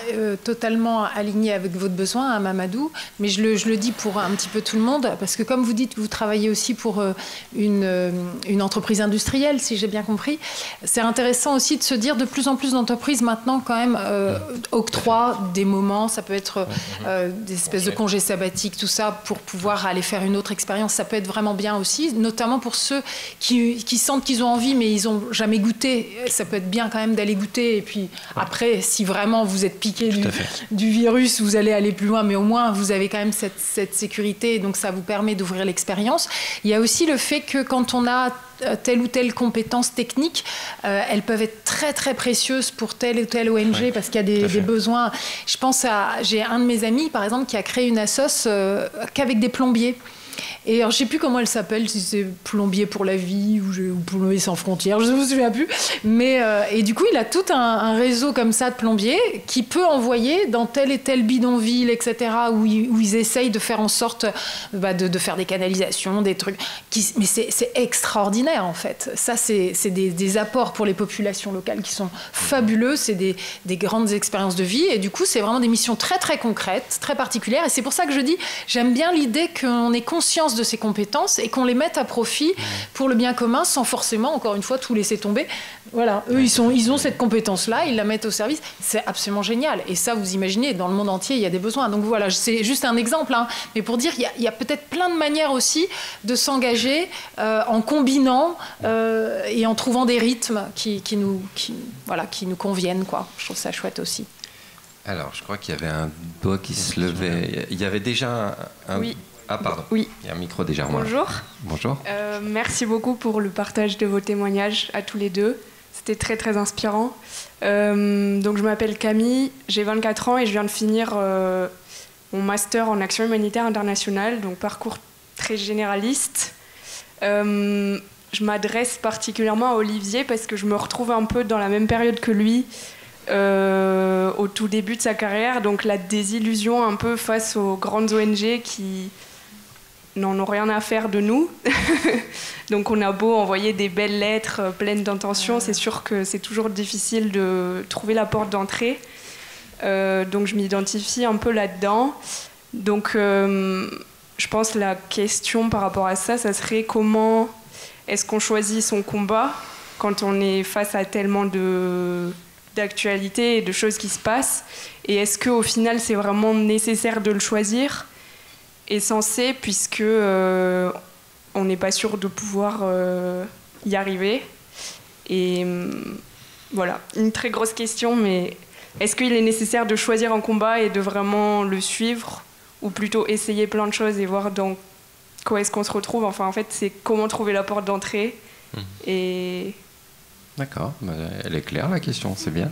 totalement aligné avec votre besoin, hein, Mamadou, mais je le dis pour un petit peu tout le monde, parce que comme vous dites, vous travaillez aussi pour une entreprise industrielle, si j'ai bien compris. C'est intéressant aussi de se dire de plus en plus d'entreprises maintenant quand même octroient des moments, ça peut être des espèces de congés sabbatiques, tout ça, pour pouvoir aller faire une autre expérience. Ça peut être vraiment bien aussi, notamment pour ceux qui sentent qu'ils ont envie, mais ils ont jamais goûté. Ça peut être bien quand même d'aller goûter, et puis après, si vraiment vous êtes piqué du virus, vous allez aller plus loin, mais au moins vous avez quand même cette sécurité, donc ça vous permet d'ouvrir l'expérience. Il y a aussi le fait que quand on a telle ou telle compétence technique, elles peuvent être très très précieuses pour telle ou telle ONG, parce qu'il y a des besoins. Je pense j'ai un de mes amis par exemple qui a créé une assoce qu'avec des plombiers. Et alors, je ne sais plus comment elle s'appelle, si c'est Plombier pour la vie ou Plombier sans frontières, je ne me souviens plus. Mais, et du coup, il a tout un réseau comme ça de plombiers qui peut envoyer dans tel et tel bidonville, etc., où ils essayent de faire en sorte de faire des canalisations, des trucs. Mais c'est extraordinaire, en fait. Ça, c'est des apports pour les populations locales qui sont fabuleux. C'est des grandes expériences de vie. Et du coup, c'est vraiment des missions très, très concrètes, très particulières. Et c'est pour ça que je dis, j'aime bien l'idée qu'on ait conscience de ces compétences et qu'on les mette à profit pour le bien commun, sans forcément, encore une fois, tout laisser tomber. Voilà, eux, ils ont cette compétence-là, ils la mettent au service. C'est absolument génial. Et ça, vous imaginez, dans le monde entier, il y a des besoins. Donc voilà, c'est juste un exemple, hein. Mais pour dire, il y a peut-être plein de manières aussi de s'engager en combinant et en trouvant des rythmes qui nous conviennent, quoi. Je trouve ça chouette aussi. Alors, je crois qu'il y avait un doigt qui se levait. Il y avait déjà un... Oui. Ah, pardon. Oui. Il y a un micro déjà. Bonjour. Bonjour. Merci beaucoup pour le partage de vos témoignages à tous les deux. C'était très, très inspirant. Donc, je m'appelle Camille, j'ai 24 ans et je viens de finir mon master en action humanitaire internationale, donc parcours très généraliste. Je m'adresse particulièrement à Olivier parce que je me retrouve un peu dans la même période que lui, au tout début de sa carrière, donc la désillusion un peu face aux grandes ONG qui n'en ont rien à faire de nous. Donc on a beau envoyer des belles lettres pleines d'intentions, c'est sûr que c'est toujours difficile de trouver la porte d'entrée. Donc je m'identifie un peu là-dedans. Donc je pense que la question par rapport à ça, ça serait comment est-ce qu'on choisit son combat quand on est face à tellement d'actualités et de choses qui se passent, et est-ce qu'au final c'est vraiment nécessaire de le choisir et censé, puisque on n'est pas sûr de pouvoir y arriver. Et voilà, une très grosse question, mais est-ce qu'il est nécessaire de choisir un combat et de vraiment le suivre, ou plutôt essayer plein de choses et voir dans quoi est-ce qu'on se retrouve? Enfin, en fait, c'est comment trouver la porte d'entrée. Et... D'accord, elle est claire la question, c'est bien.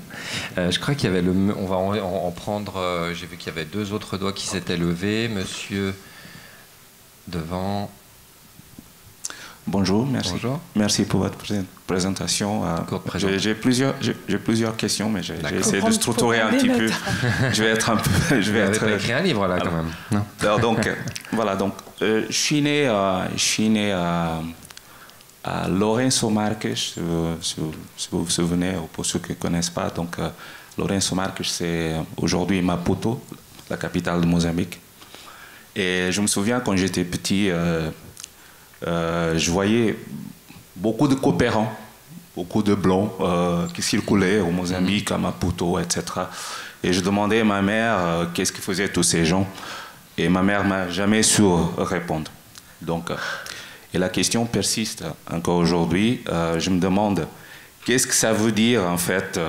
Je crois qu'il y avait on va en prendre. J'ai vu qu'il y avait 2 autres doigts qui s'étaient levés. Monsieur devant. Bonjour, merci. Bonjour. Merci pour votre présentation. J'ai plusieurs questions, mais j'ai essayé de structurer un petit peu. Je vais être un peu. Vous n'avez pas écrit un livre là, quand même. Non. Alors, donc, voilà. Donc, je suis né à Lourenço Marques, si vous vous souvenez, ou pour ceux qui ne connaissent pas. Donc, Lourenço Marques, c'est aujourd'hui Maputo, la capitale de Mozambique. Et je me souviens quand j'étais petit. Je voyais beaucoup de coopérants, beaucoup de blancs qui circulaient au Mozambique, à Maputo, etc. Et je demandais à ma mère qu'est-ce que faisaient tous ces gens. Et ma mère ne m'a jamais su répondre. Donc, et la question persiste encore aujourd'hui. Je me demande qu'est-ce que ça veut dire en fait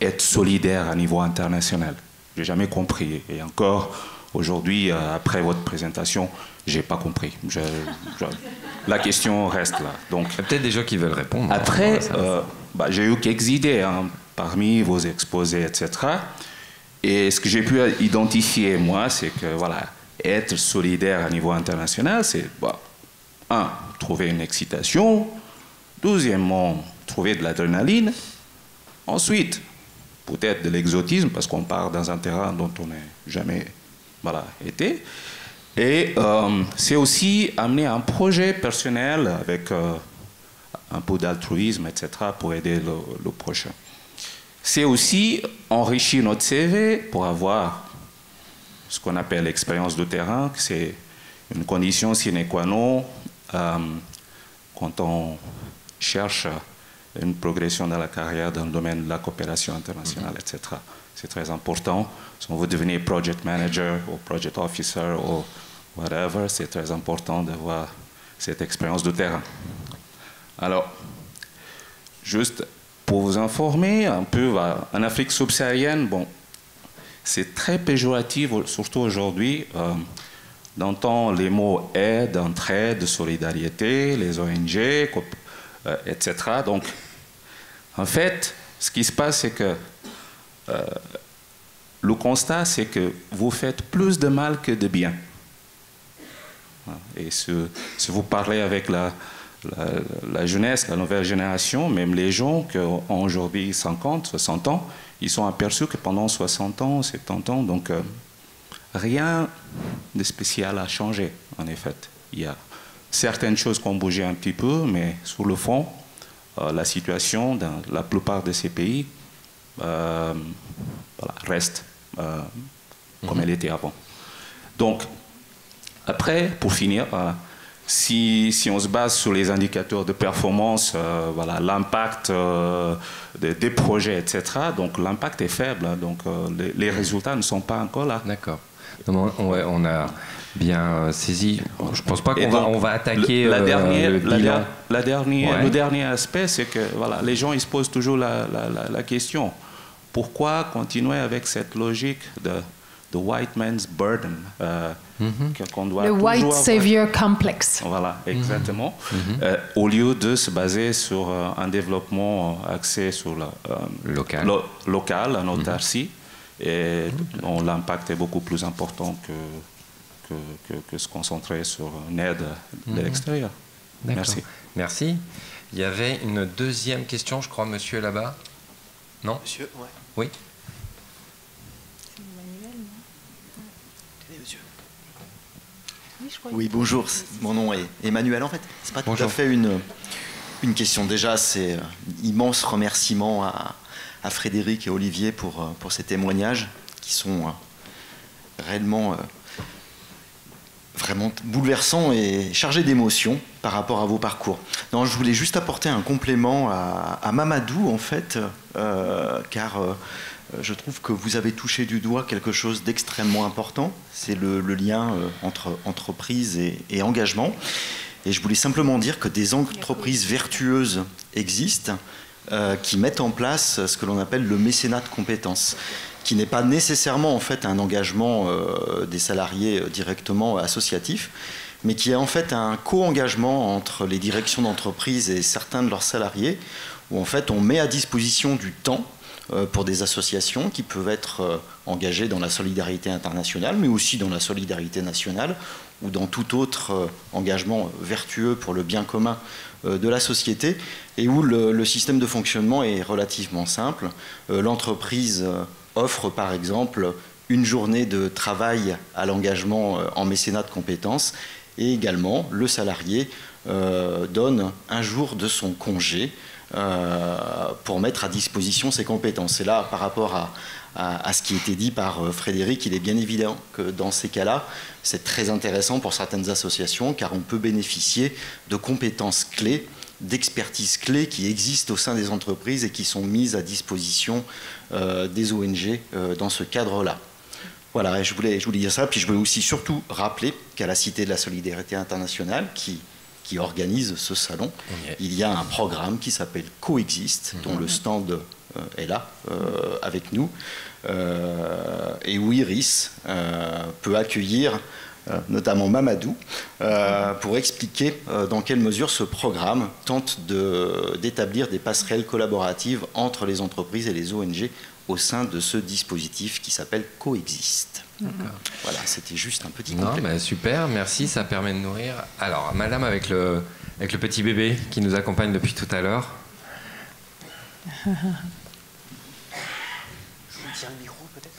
être solidaire à niveau international. Je n'ai jamais compris. Et encore aujourd'hui, après votre présentation, j'ai pas compris. La question reste là. Donc, il y a peut-être des gens qui veulent répondre. Après, j'ai eu quelques idées parmi vos exposés, etc. Et ce que j'ai pu identifier, moi, c'est que voilà, être solidaire à niveau international, c'est, trouver une excitation. Deuxièmement, trouver de l'adrénaline. Ensuite, peut-être de l'exotisme, parce qu'on part dans un terrain dont on n'a jamais été. Et c'est aussi amener un projet personnel avec un peu d'altruisme, etc., pour aider le prochain. C'est aussi enrichir notre CV pour avoir ce qu'on appelle l'expérience de terrain, que c'est une condition sine qua non quand on cherche une progression dans la carrière dans le domaine de la coopération internationale, etc. C'est très important. Si on veut devenir project manager ou project officer ou whatever, c'est très important d'avoir cette expérience de terrain. Alors, juste pour vous informer un peu, en Afrique subsaharienne, c'est très péjoratif, surtout aujourd'hui, d'entendre les mots aide, entraide, solidarité, les ONG, etc. Donc, en fait, ce qui se passe, c'est que le constat, c'est que vous faites plus de mal que de bien. Et si vous parlez avec la jeunesse, la nouvelle génération, même les gens qui ont aujourd'hui 50, 60 ans, ils sont aperçus que pendant 60 ans, 70 ans, donc rien de spécial a changé, en effet. Il y a certaines choses qui ont bougé un petit peu, mais sur le fond, la situation dans la plupart de ces pays reste comme elle était avant. Donc, après, pour finir, si on se base sur les indicateurs de performance, l'impact des projets, etc., donc l'impact est faible, donc les résultats ne sont pas encore là. D'accord. On a bien saisi. Je ne pense pas qu'on va attaquer le bilan. Le dernier aspect, c'est que les gens ils se posent toujours la question. Pourquoi continuer avec cette logique de white man's burden qu'on doit le toujours white avoir. savior complex. Voilà, exactement. Au lieu de se baser sur un développement axé sur local, en autarcie, et dont l'impact est beaucoup plus important que se concentrer sur une aide de l'extérieur. Merci. Merci. Il y avait une deuxième question, je crois, monsieur là-bas. Non? Monsieur, ouais. Oui. Oui, bonjour. Mon nom est Emmanuel. En fait, c'est pas tout à fait une question. Déjà, c'est immense remerciement à Frédéric et Olivier pour ces témoignages qui sont réellement vraiment bouleversants et chargés d'émotions par rapport à vos parcours. Non, je voulais juste apporter un complément à Mamadou, en fait, car je trouve que vous avez touché du doigt quelque chose d'extrêmement important, c'est le lien entre entreprise et engagement. Et je voulais simplement dire que des entreprises vertueuses existent qui mettent en place ce que l'on appelle le mécénat de compétences, qui n'est pas nécessairement en fait un engagement des salariés directement associatif, mais qui est en fait un co-engagement entre les directions d'entreprise et certains de leurs salariés, où en fait on met à disposition du temps pour des associations qui peuvent être engagées dans la solidarité internationale, mais aussi dans la solidarité nationale ou dans tout autre engagement vertueux pour le bien commun de la société, et où le système de fonctionnement est relativement simple. L'entreprise offre par exemple une journée de travail à l'engagement en mécénat de compétences, et également le salarié donne un jour de son congé pour mettre à disposition ses compétences. Et là, par rapport à ce qui a été dit par Frédéric, il est bien évident que dans ces cas-là, c'est très intéressant pour certaines associations, car on peut bénéficier de compétences clés, d'expertise clés qui existent au sein des entreprises et qui sont mises à disposition des ONG dans ce cadre-là. Voilà, et je voulais dire ça, puis je voulais aussi surtout rappeler qu'à la Cité de la Solidarité Internationale, qui organise ce salon, il y a un programme qui s'appelle Coexiste, dont le stand est là, avec nous, et où Iris peut accueillir notamment Mamadou, pour expliquer dans quelle mesure ce programme tente d'établir des passerelles collaboratives entre les entreprises et les ONG au sein de ce dispositif qui s'appelle Coexiste. Voilà, c'était juste un petit complément. Non, super, merci, ça permet de nourrir. Alors, madame avec le petit bébé qui nous accompagne depuis tout à l'heure. Je vous tiens le micro peut-être.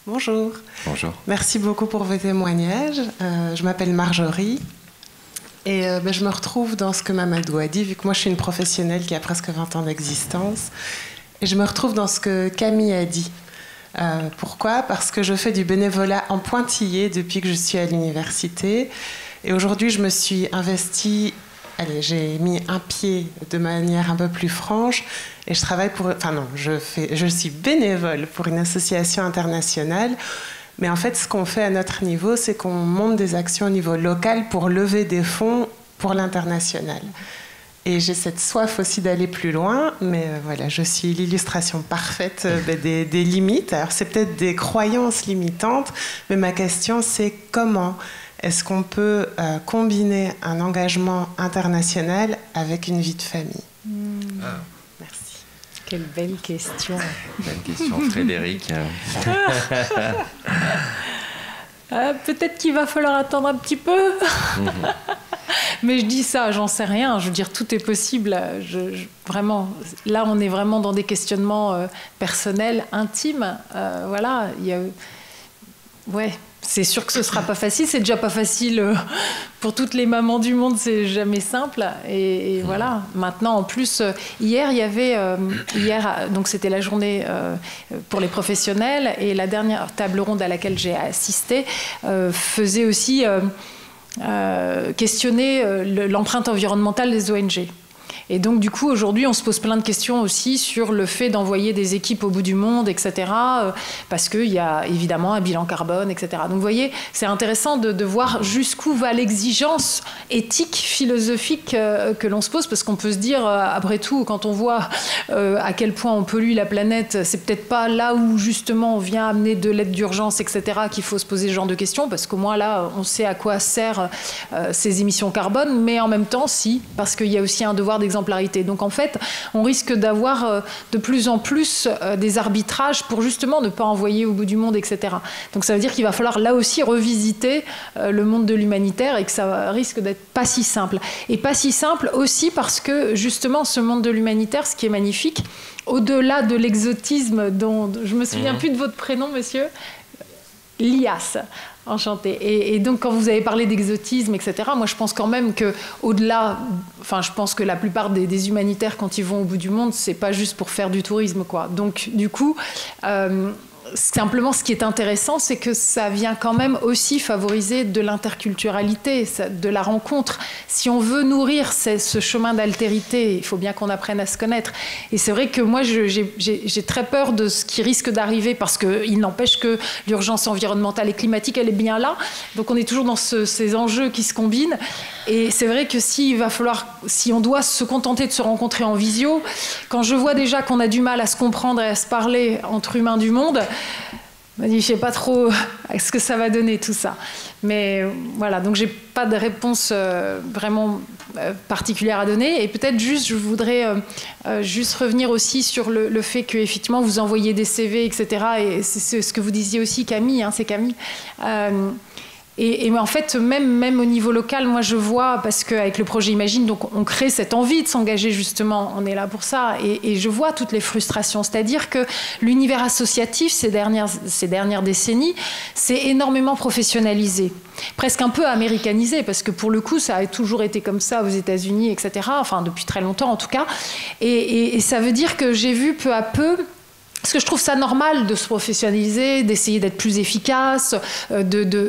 Bonjour. Bonjour. Merci beaucoup pour vos témoignages. Je m'appelle Marjorie et je me retrouve dans ce que Mamadou a dit, vu que moi je suis une professionnelle qui a presque 20 ans d'existence. Et je me retrouve dans ce que Camille a dit. Pourquoi ? Parce que je fais du bénévolat en pointillé depuis que je suis à l'université. Et aujourd'hui, je me suis investie... Allez, j'ai mis un pied de manière un peu plus franche et je travaille pour... Enfin non, je suis bénévole pour une association internationale. Mais en fait, ce qu'on fait à notre niveau, c'est qu'on monte des actions au niveau local pour lever des fonds pour l'international. Et j'ai cette soif aussi d'aller plus loin, mais voilà, je suis l'illustration parfaite des limites. Alors, c'est peut-être des croyances limitantes, mais ma question, c'est comment est-ce qu'on peut combiner un engagement international avec une vie de famille ? Merci. Quelle belle question. Belle question, Frédéric. Peut-être qu'il va falloir attendre un petit peu. Mais je dis ça, j'en sais rien. Je veux dire, tout est possible. Vraiment, là, on est vraiment dans des questionnements personnels, intimes. Voilà, ouais, c'est sûr que ce sera pas facile. C'est déjà pas facile pour toutes les mamans du monde. C'est jamais simple. Et voilà. Maintenant, en plus, hier, il y avait donc c'était la journée pour les professionnels, et la dernière table ronde à laquelle j'ai assisté faisait aussi questionner l'empreinte environnementale des ONG. Et donc, du coup, aujourd'hui, on se pose plein de questions aussi sur le fait d'envoyer des équipes au bout du monde, etc., parce qu'il y a évidemment un bilan carbone, etc. Donc, vous voyez, c'est intéressant de voir jusqu'où va l'exigence éthique, philosophique que l'on se pose, parce qu'on peut se dire, après tout, quand on voit à quel point on pollue la planète, c'est peut-être pas là où, justement, on vient amener de l'aide d'urgence, etc., qu'il faut se poser ce genre de questions, parce qu'au moins, là, on sait à quoi servent ces émissions carbone, mais en même temps, si, parce qu'il y a aussi un devoir d'exemplarité l'exemplarité. Donc en fait, on risque d'avoir de plus en plus des arbitrages pour justement ne pas envoyer au bout du monde, etc. Donc ça veut dire qu'il va falloir là aussi revisiter le monde de l'humanitaire et que ça risque d'être pas si simple. Et pas si simple aussi parce que justement ce monde de l'humanitaire, ce qui est magnifique, au-delà de l'exotisme dont je me souviens plus de votre prénom, monsieur, Lias. Enchanté. Et donc, quand vous avez parlé d'exotisme, etc., moi, je pense quand même qu'au-delà, enfin, je pense que la plupart des humanitaires, quand ils vont au bout du monde, c'est pas juste pour faire du tourisme, quoi. Donc, du coup, simplement, ce qui est intéressant, c'est que ça vient quand même aussi favoriser de l'interculturalité, de la rencontre. Si on veut nourrir ce chemin d'altérité, il faut bien qu'on apprenne à se connaître. Et c'est vrai que moi, j'ai très peur de ce qui risque d'arriver, parce qu'il n'empêche que l'urgence environnementale et climatique, elle est bien là. Donc on est toujours dans ces enjeux qui se combinent. Et c'est vrai que si on doit se contenter de se rencontrer en visio, quand je vois déjà qu'on a du mal à se comprendre et à se parler entre humains du monde, je me dis, je sais pas trop ce que ça va donner tout ça. Mais voilà, donc j'ai pas de réponse vraiment particulière à donner. Et peut-être juste, je voudrais juste revenir aussi sur le fait que effectivement vous envoyez des CV, etc. Et c'est ce que vous disiez aussi, Camille, hein, c'est Camille. Et en fait, même au niveau local, moi je vois, parce qu'avec le projet Imagine, donc on crée cette envie de s'engager justement, on est là pour ça, et je vois toutes les frustrations. C'est-à-dire que l'univers associatif, ces dernières décennies, s'est énormément professionnalisé, presque un peu américanisé, parce que pour le coup, ça a toujours été comme ça aux États-Unis, etc., enfin depuis très longtemps en tout cas, et ça veut dire que j'ai vu peu à peu... Parce que je trouve ça normal de se professionnaliser, d'essayer d'être plus efficace,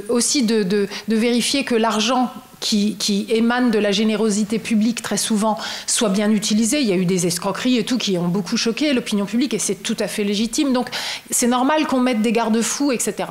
aussi de vérifier que l'argent qui émane de la générosité publique très souvent soit bien utilisé. Il y a eu des escroqueries et tout qui ont beaucoup choqué l'opinion publique et c'est tout à fait légitime. Donc c'est normal qu'on mette des garde-fous, etc.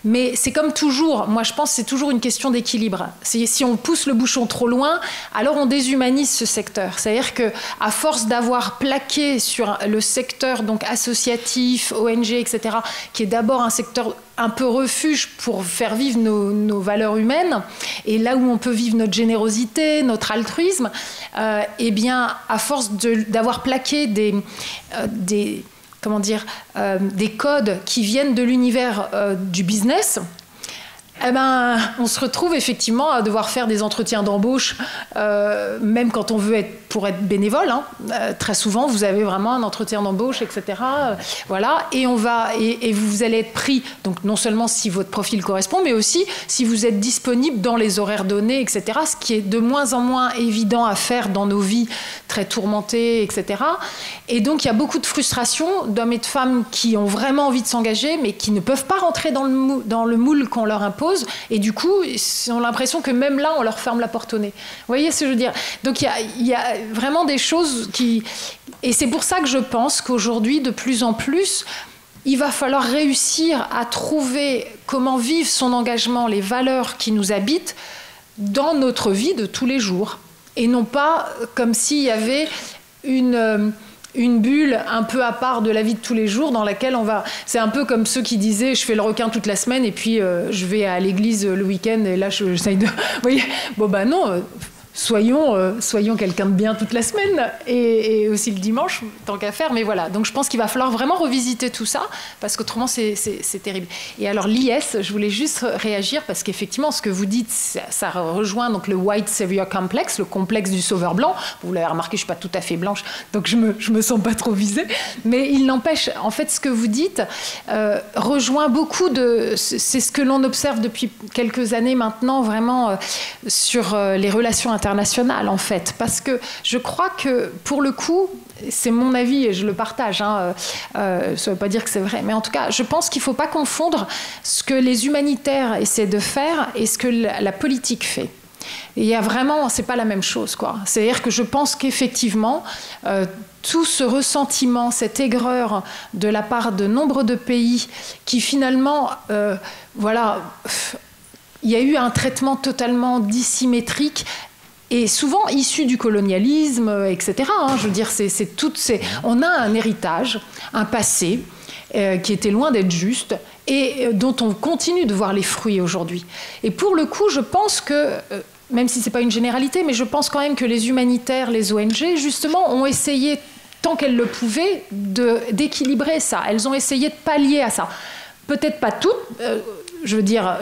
Mais c'est comme toujours, moi je pense que c'est toujours une question d'équilibre. Si on pousse le bouchon trop loin, alors on déshumanise ce secteur. C'est-à-dire qu'à force d'avoir plaqué sur le secteur donc associatif, ONG, etc., qui est d'abord un secteur un peu refuge pour faire vivre nos valeurs humaines, et là où on peut vivre notre générosité, notre altruisme, eh bien, à force d'avoir plaqué des codes qui viennent de l'univers du business, eh ben, on se retrouve effectivement à devoir faire des entretiens d'embauche, même quand on veut être bénévole. Hein. Très souvent, vous avez vraiment un entretien d'embauche, etc. Voilà, et vous allez être pris. Donc, non seulement si votre profil correspond, mais aussi si vous êtes disponible dans les horaires donnés, etc. Ce qui est de moins en moins évident à faire dans nos vies très tourmentées, etc. Et donc, il y a beaucoup de frustration d'hommes et de femmes qui ont vraiment envie de s'engager, mais qui ne peuvent pas rentrer dans le moule qu'on leur impose. Et du coup, ils ont l'impression que même là, on leur ferme la porte au nez. Vous voyez ce que je veux dire? Donc, il y a vraiment des choses qui... Et c'est pour ça que je pense qu'aujourd'hui, de plus en plus, il va falloir réussir à trouver comment vivre son engagement, les valeurs qui nous habitent dans notre vie de tous les jours. Et non pas comme s'il y avait une bulle un peu à part de la vie de tous les jours dans laquelle on va... C'est un peu comme ceux qui disaient « je fais le requin toute la semaine et puis je vais à l'église le week-end et là j'essaye de... » Vous voyez? Bon ben non, soyons quelqu'un de bien toute la semaine et aussi le dimanche, tant qu'à faire. Mais voilà, donc je pense qu'il va falloir vraiment revisiter tout ça parce qu'autrement c'est terrible. Et alors l'IS, je voulais juste réagir parce qu'effectivement ce que vous dites, ça rejoint donc le White Savior Complex, le complexe du sauveur blanc. Vous l'avez remarqué, je ne suis pas tout à fait blanche, donc je me sens pas trop visée. Mais il n'empêche, en fait, ce que vous dites rejoint beaucoup de... C'est ce que l'on observe depuis quelques années maintenant, vraiment sur les relations internationales, en fait, parce que je crois que pour le coup, c'est mon avis et je le partage, hein, ça ne veut pas dire que c'est vrai, mais en tout cas, je pense qu'il ne faut pas confondre ce que les humanitaires essaient de faire et ce que la politique fait. Et il y a vraiment, c'est pas la même chose, quoi. C'est-à-dire que je pense qu'effectivement, tout ce ressentiment, cette aigreur de la part de nombre de pays qui finalement, voilà, il y a eu un traitement totalement dissymétrique et souvent issu du colonialisme, etc. Hein, je veux dire, on a un héritage, un passé qui était loin d'être juste et dont on continue de voir les fruits aujourd'hui. Et pour le coup, je pense que même si ce n'est pas une généralité, mais je pense quand même que les humanitaires, les ONG, justement, ont essayé, tant qu'elles le pouvaient, d'équilibrer ça. Elles ont essayé de pallier à ça. Peut-être pas toutes. Je veux dire,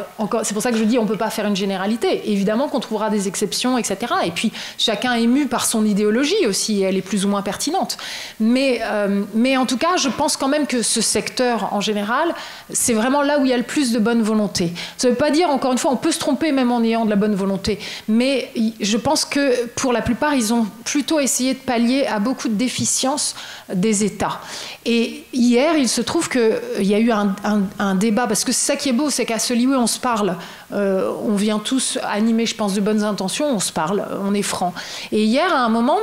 c'est pour ça que je dis on ne peut pas faire une généralité. Évidemment qu'on trouvera des exceptions, etc. Et puis, chacun est mu par son idéologie aussi, elle est plus ou moins pertinente. Mais en tout cas, je pense quand même que ce secteur, en général, c'est vraiment là où il y a le plus de bonne volonté. Ça ne veut pas dire, encore une fois, on peut se tromper même en ayant de la bonne volonté. Mais je pense que, pour la plupart, ils ont plutôt essayé de pallier à beaucoup de déficiences des États. Et hier, il se trouve qu'il y a eu un débat, parce que c'est ça qui est beau, c'est qu'à Solihué, on se parle, on vient tous animés, je pense, de bonnes intentions, on se parle, on est franc. Et hier, à un moment,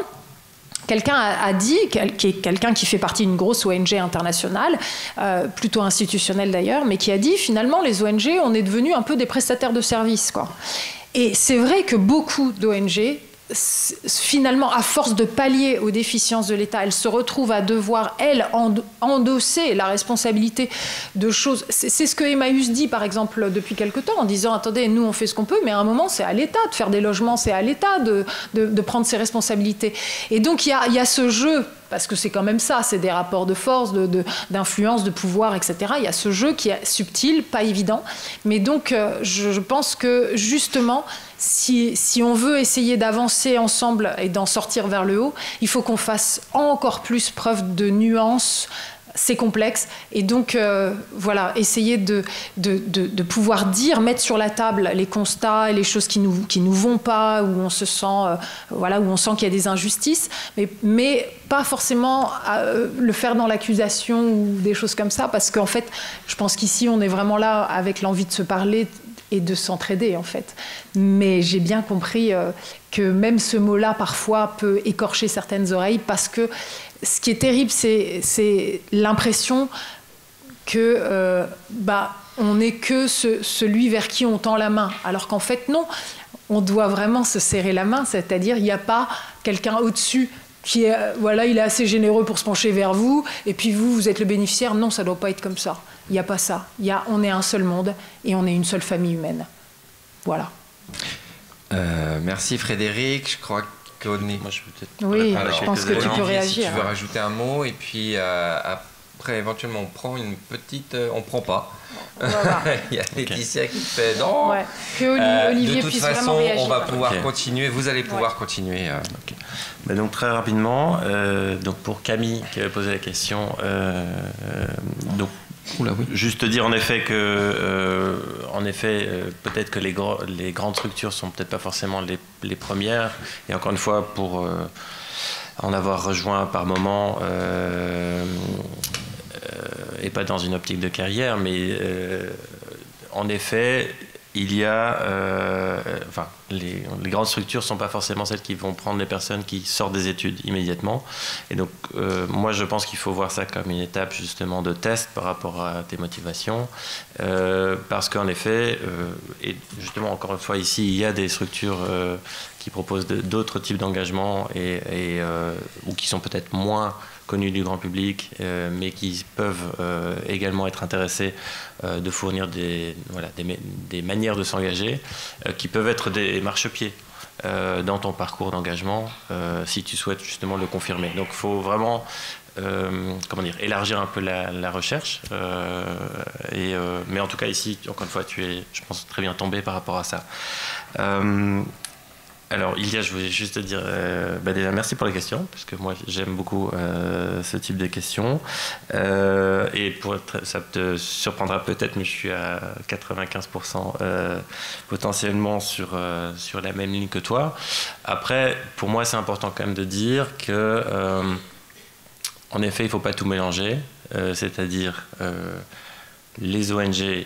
quelqu'un a dit, quelqu'un qui fait partie d'une grosse ONG internationale, plutôt institutionnelle d'ailleurs, mais qui a dit, finalement, les ONG, on est devenus un peu des prestataires de services, quoi. Et c'est vrai que beaucoup d'ONG, finalement, à force de pallier aux déficiences de l'État, elles se retrouvent à devoir, elles, endosser la responsabilité de choses. C'est ce que Emmaüs dit, par exemple, depuis quelque temps, en disant, attendez, nous, on fait ce qu'on peut, mais à un moment, c'est à l'État de faire des logements, c'est à l'État de prendre ses responsabilités. Et donc, il y a ce jeu, parce que c'est quand même ça, c'est des rapports de force, d'influence, de pouvoir, etc. Il y a ce jeu qui est subtil, pas évident. Mais donc, je pense que, justement, si on veut essayer d'avancer ensemble et d'en sortir vers le haut, il faut qu'on fasse encore plus preuve de nuance. C'est complexe. Et donc, voilà, essayer de pouvoir dire, mettre sur la table les constats et les choses qui nous vont pas, où on se sent, voilà, où on sent qu'il y a des injustices, mais pas forcément le faire dans l'accusation ou des choses comme ça, parce qu'en fait, je pense qu'ici, on est vraiment là avec l'envie de se parler et de s'entraider, en fait. Mais j'ai bien compris que même ce mot-là, parfois, peut écorcher certaines oreilles, parce que ce qui est terrible, c'est l'impression que on n'est que celui vers qui on tend la main. Alors qu'en fait, non. On doit vraiment se serrer la main, c'est-à-dire il n'y a pas quelqu'un au-dessus qui est, voilà, il est assez généreux pour se pencher vers vous, et puis vous êtes le bénéficiaire. Non, ça ne doit pas être comme ça. Il n'y a pas ça. On est un seul monde et on est une seule famille humaine. Voilà. Merci Frédéric. Je crois qu'on est... Moi, je pense que tu peux réagir. Si tu veux rajouter un mot, et puis après, éventuellement, on prend une petite... on prend pas. Voilà. Il y a Laetitia qui fait non. Ouais. Que Olivier puisse vraiment réagir. De toute façon, on va pouvoir continuer. Vous allez pouvoir continuer. Ben donc très rapidement, donc pour Camille qui avait posé la question, donc juste dire en effet que, peut-être que les grandes structures sont peut-être pas forcément les premières. Et encore une fois, pour en avoir rejoint par moment. Et pas dans une optique de carrière, mais en effet, il y a... les grandes structures ne sont pas forcément celles qui vont prendre les personnes qui sortent des études immédiatement. Et donc, moi, je pense qu'il faut voir ça comme une étape, justement, de test par rapport à tes motivations. Parce qu'en effet, et justement, encore une fois, ici, il y a des structures qui proposent d'autres types d'engagement ou qui sont peut-être moins connus du grand public, mais qui peuvent également être intéressés de fournir des manières de s'engager, qui peuvent être des marchepieds dans ton parcours d'engagement, si tu souhaites justement le confirmer. Donc il faut vraiment élargir un peu la recherche. Mais en tout cas ici, encore une fois, tu es, je pense, très bien tombé par rapport à ça. Alors, Ilia, je voulais juste te dire, déjà, merci pour les questions, parce que moi, j'aime beaucoup ce type de questions. Et ça te surprendra peut-être, mais je suis à 95% potentiellement sur la même ligne que toi. Après, pour moi, c'est important quand même de dire que, en effet, il ne faut pas tout mélanger, c'est-à-dire... les ONG,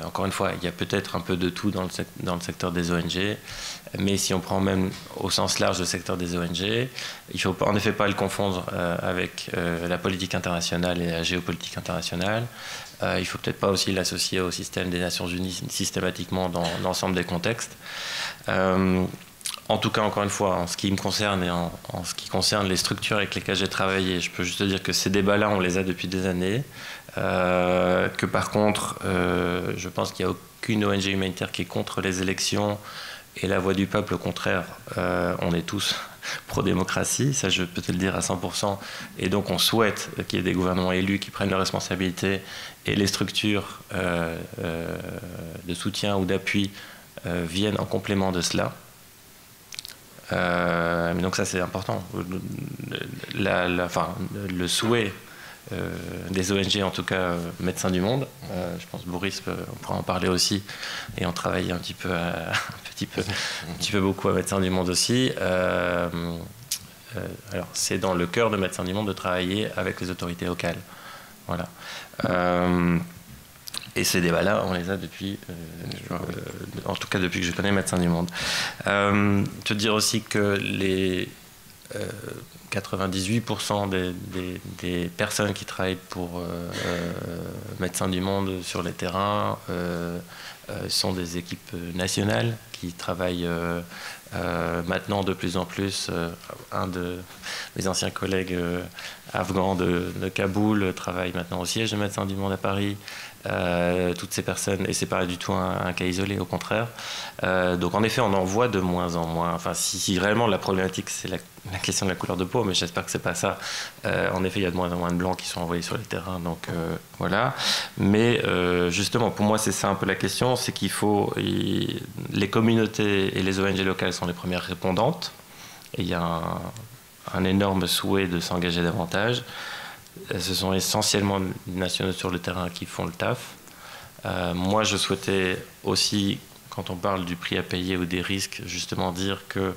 encore une fois, il y a peut-être un peu de tout dans le secteur des ONG, mais si on prend même au sens large le secteur des ONG, il ne faut en effet pas le confondre avec la politique internationale et la géopolitique internationale. Il ne faut peut-être pas aussi l'associer au système des Nations Unies systématiquement dans l'ensemble des contextes. En tout cas, encore une fois, en ce qui me concerne et en ce qui concerne les structures avec lesquelles j'ai travaillé, je peux juste te dire que ces débats-là, on les a depuis des années. Que par contre, je pense qu'il n'y a aucune ONG humanitaire qui est contre les élections Et la voix du peuple, au contraire, on est tous pro-démocratie, ça je peux te le dire à 100%. Et donc on souhaite qu'il y ait des gouvernements élus qui prennent leurs responsabilités et les structures de soutien ou d'appui viennent en complément de cela. Mais donc ça c'est important. Le souhait des ONG, en tout cas Médecins du Monde, je pense Boris on pourra en parler aussi, et on travaille un petit peu beaucoup à Médecins du Monde aussi. Alors c'est dans le cœur de Médecins du Monde de travailler avec les autorités locales. Voilà. Et ces débats-là, on les a depuis, en tout cas depuis que je connais Médecins du Monde. Te dire aussi que les 98% des personnes qui travaillent pour Médecins du Monde sur les terrains sont des équipes nationales qui travaillent maintenant de plus en plus. Un de mes anciens collègues afghans de Kaboul travaille maintenant au siège de Médecins du Monde à Paris. Toutes ces personnes, et c'est pas du tout un cas isolé, au contraire. Donc en effet, on en voit de moins en moins. Enfin, si réellement la problématique c'est la question de la couleur de peau, mais j'espère que c'est pas ça. En effet, il y a de moins en moins de blancs qui sont envoyés sur les terrains, donc voilà. Mais justement, pour moi, c'est ça un peu la question, c'est qu'il faut les communautés et les ONG locales sont les premières répondantes. Et il y a un énorme souhait de s'engager davantage. Ce sont essentiellement les nationaux sur le terrain qui font le taf. Moi, je souhaitais aussi, quand on parle du prix à payer ou des risques, justement dire que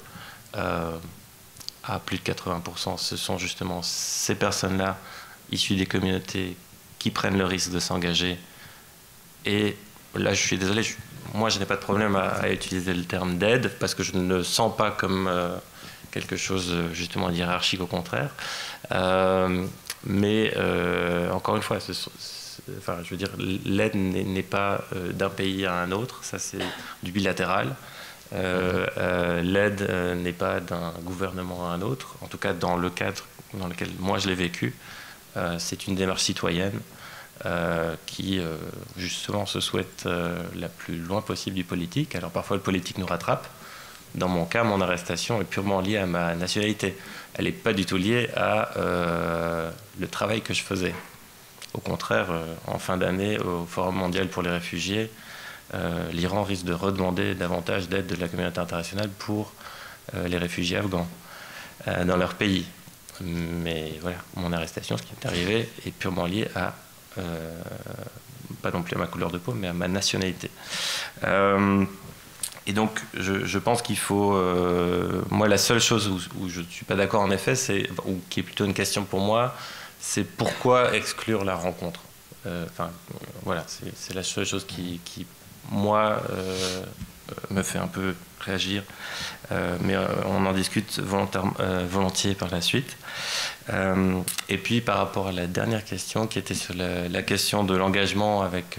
à plus de 80%, ce sont justement ces personnes-là, issues des communautés, qui prennent le risque de s'engager. Et là, je suis désolé, moi, je n'ai pas de problème à utiliser le terme d'aide, parce que je ne le sens pas comme quelque chose justement hiérarchique, au contraire. Mais encore une fois, je veux dire, l'aide n'est pas d'un pays à un autre, ça c'est du bilatéral. L'aide n'est pas d'un gouvernement à un autre, en tout cas dans le cadre dans lequel moi je l'ai vécu. C'est une démarche citoyenne qui justement se souhaite la plus loin possible du politique. Alors parfois le politique nous rattrape. Dans mon cas, mon arrestation est purement liée à ma nationalité. Elle n'est pas du tout liée à le travail que je faisais. Au contraire, en fin d'année, au Forum mondial pour les réfugiés, l'Iran risque de redemander davantage d'aide de la communauté internationale pour les réfugiés afghans dans leur pays. Mais voilà, mon arrestation, ce qui est arrivé, est purement lié à, pas non plus à ma couleur de peau, mais à ma nationalité. Et donc, je pense qu'il faut... moi, la seule chose où je ne suis pas d'accord, en effet, ou qui est plutôt une question pour moi, c'est pourquoi exclure la rencontre. Voilà, c'est la seule chose qui moi, me fait un peu réagir. Mais on en discute volontiers par la suite. Et puis, par rapport à la dernière question, qui était sur la question de l'engagement avec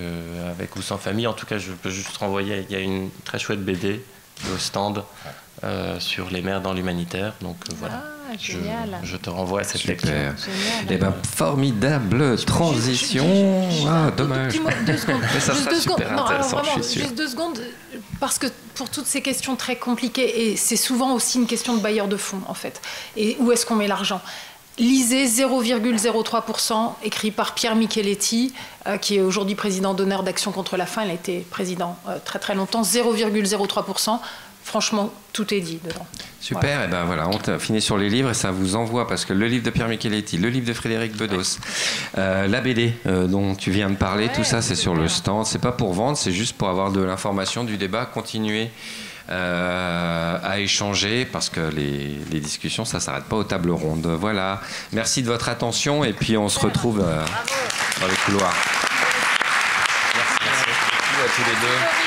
ou sans famille, en tout cas, je peux juste renvoyer, il y a une très chouette BD qui est au stand sur les mères dans l'humanitaire. Donc voilà. Génial. Je te renvoie à cette lecture. Eh ben, formidable transition. Dommage. Deux secondes. Mais ça sera super intéressant, je suis sûr. Juste 2 secondes, parce que pour toutes ces questions très compliquées, et c'est souvent aussi une question de bailleur de fonds, en fait. Et où est-ce qu'on met l'argent ? Lisez 0,03%, écrit par Pierre Micheletti, qui est aujourd'hui président d'honneur d'Action contre la faim. Il a été président très très longtemps. 0,03%. Franchement, tout est dit dedans. Super, et ben voilà, on a fini sur les livres et ça vous envoie, parce que le livre de Pierre Micheletti, le livre de Frédéric Bedos, la BD dont tu viens de parler, tout ça c'est sur le stand. C'est pas pour vendre, c'est juste pour avoir de l'information, du débat, continuer à échanger, parce que les discussions ça s'arrête pas aux tables rondes. Voilà, merci de votre attention et puis on se retrouve dans les couloirs. Merci beaucoup à tous les deux.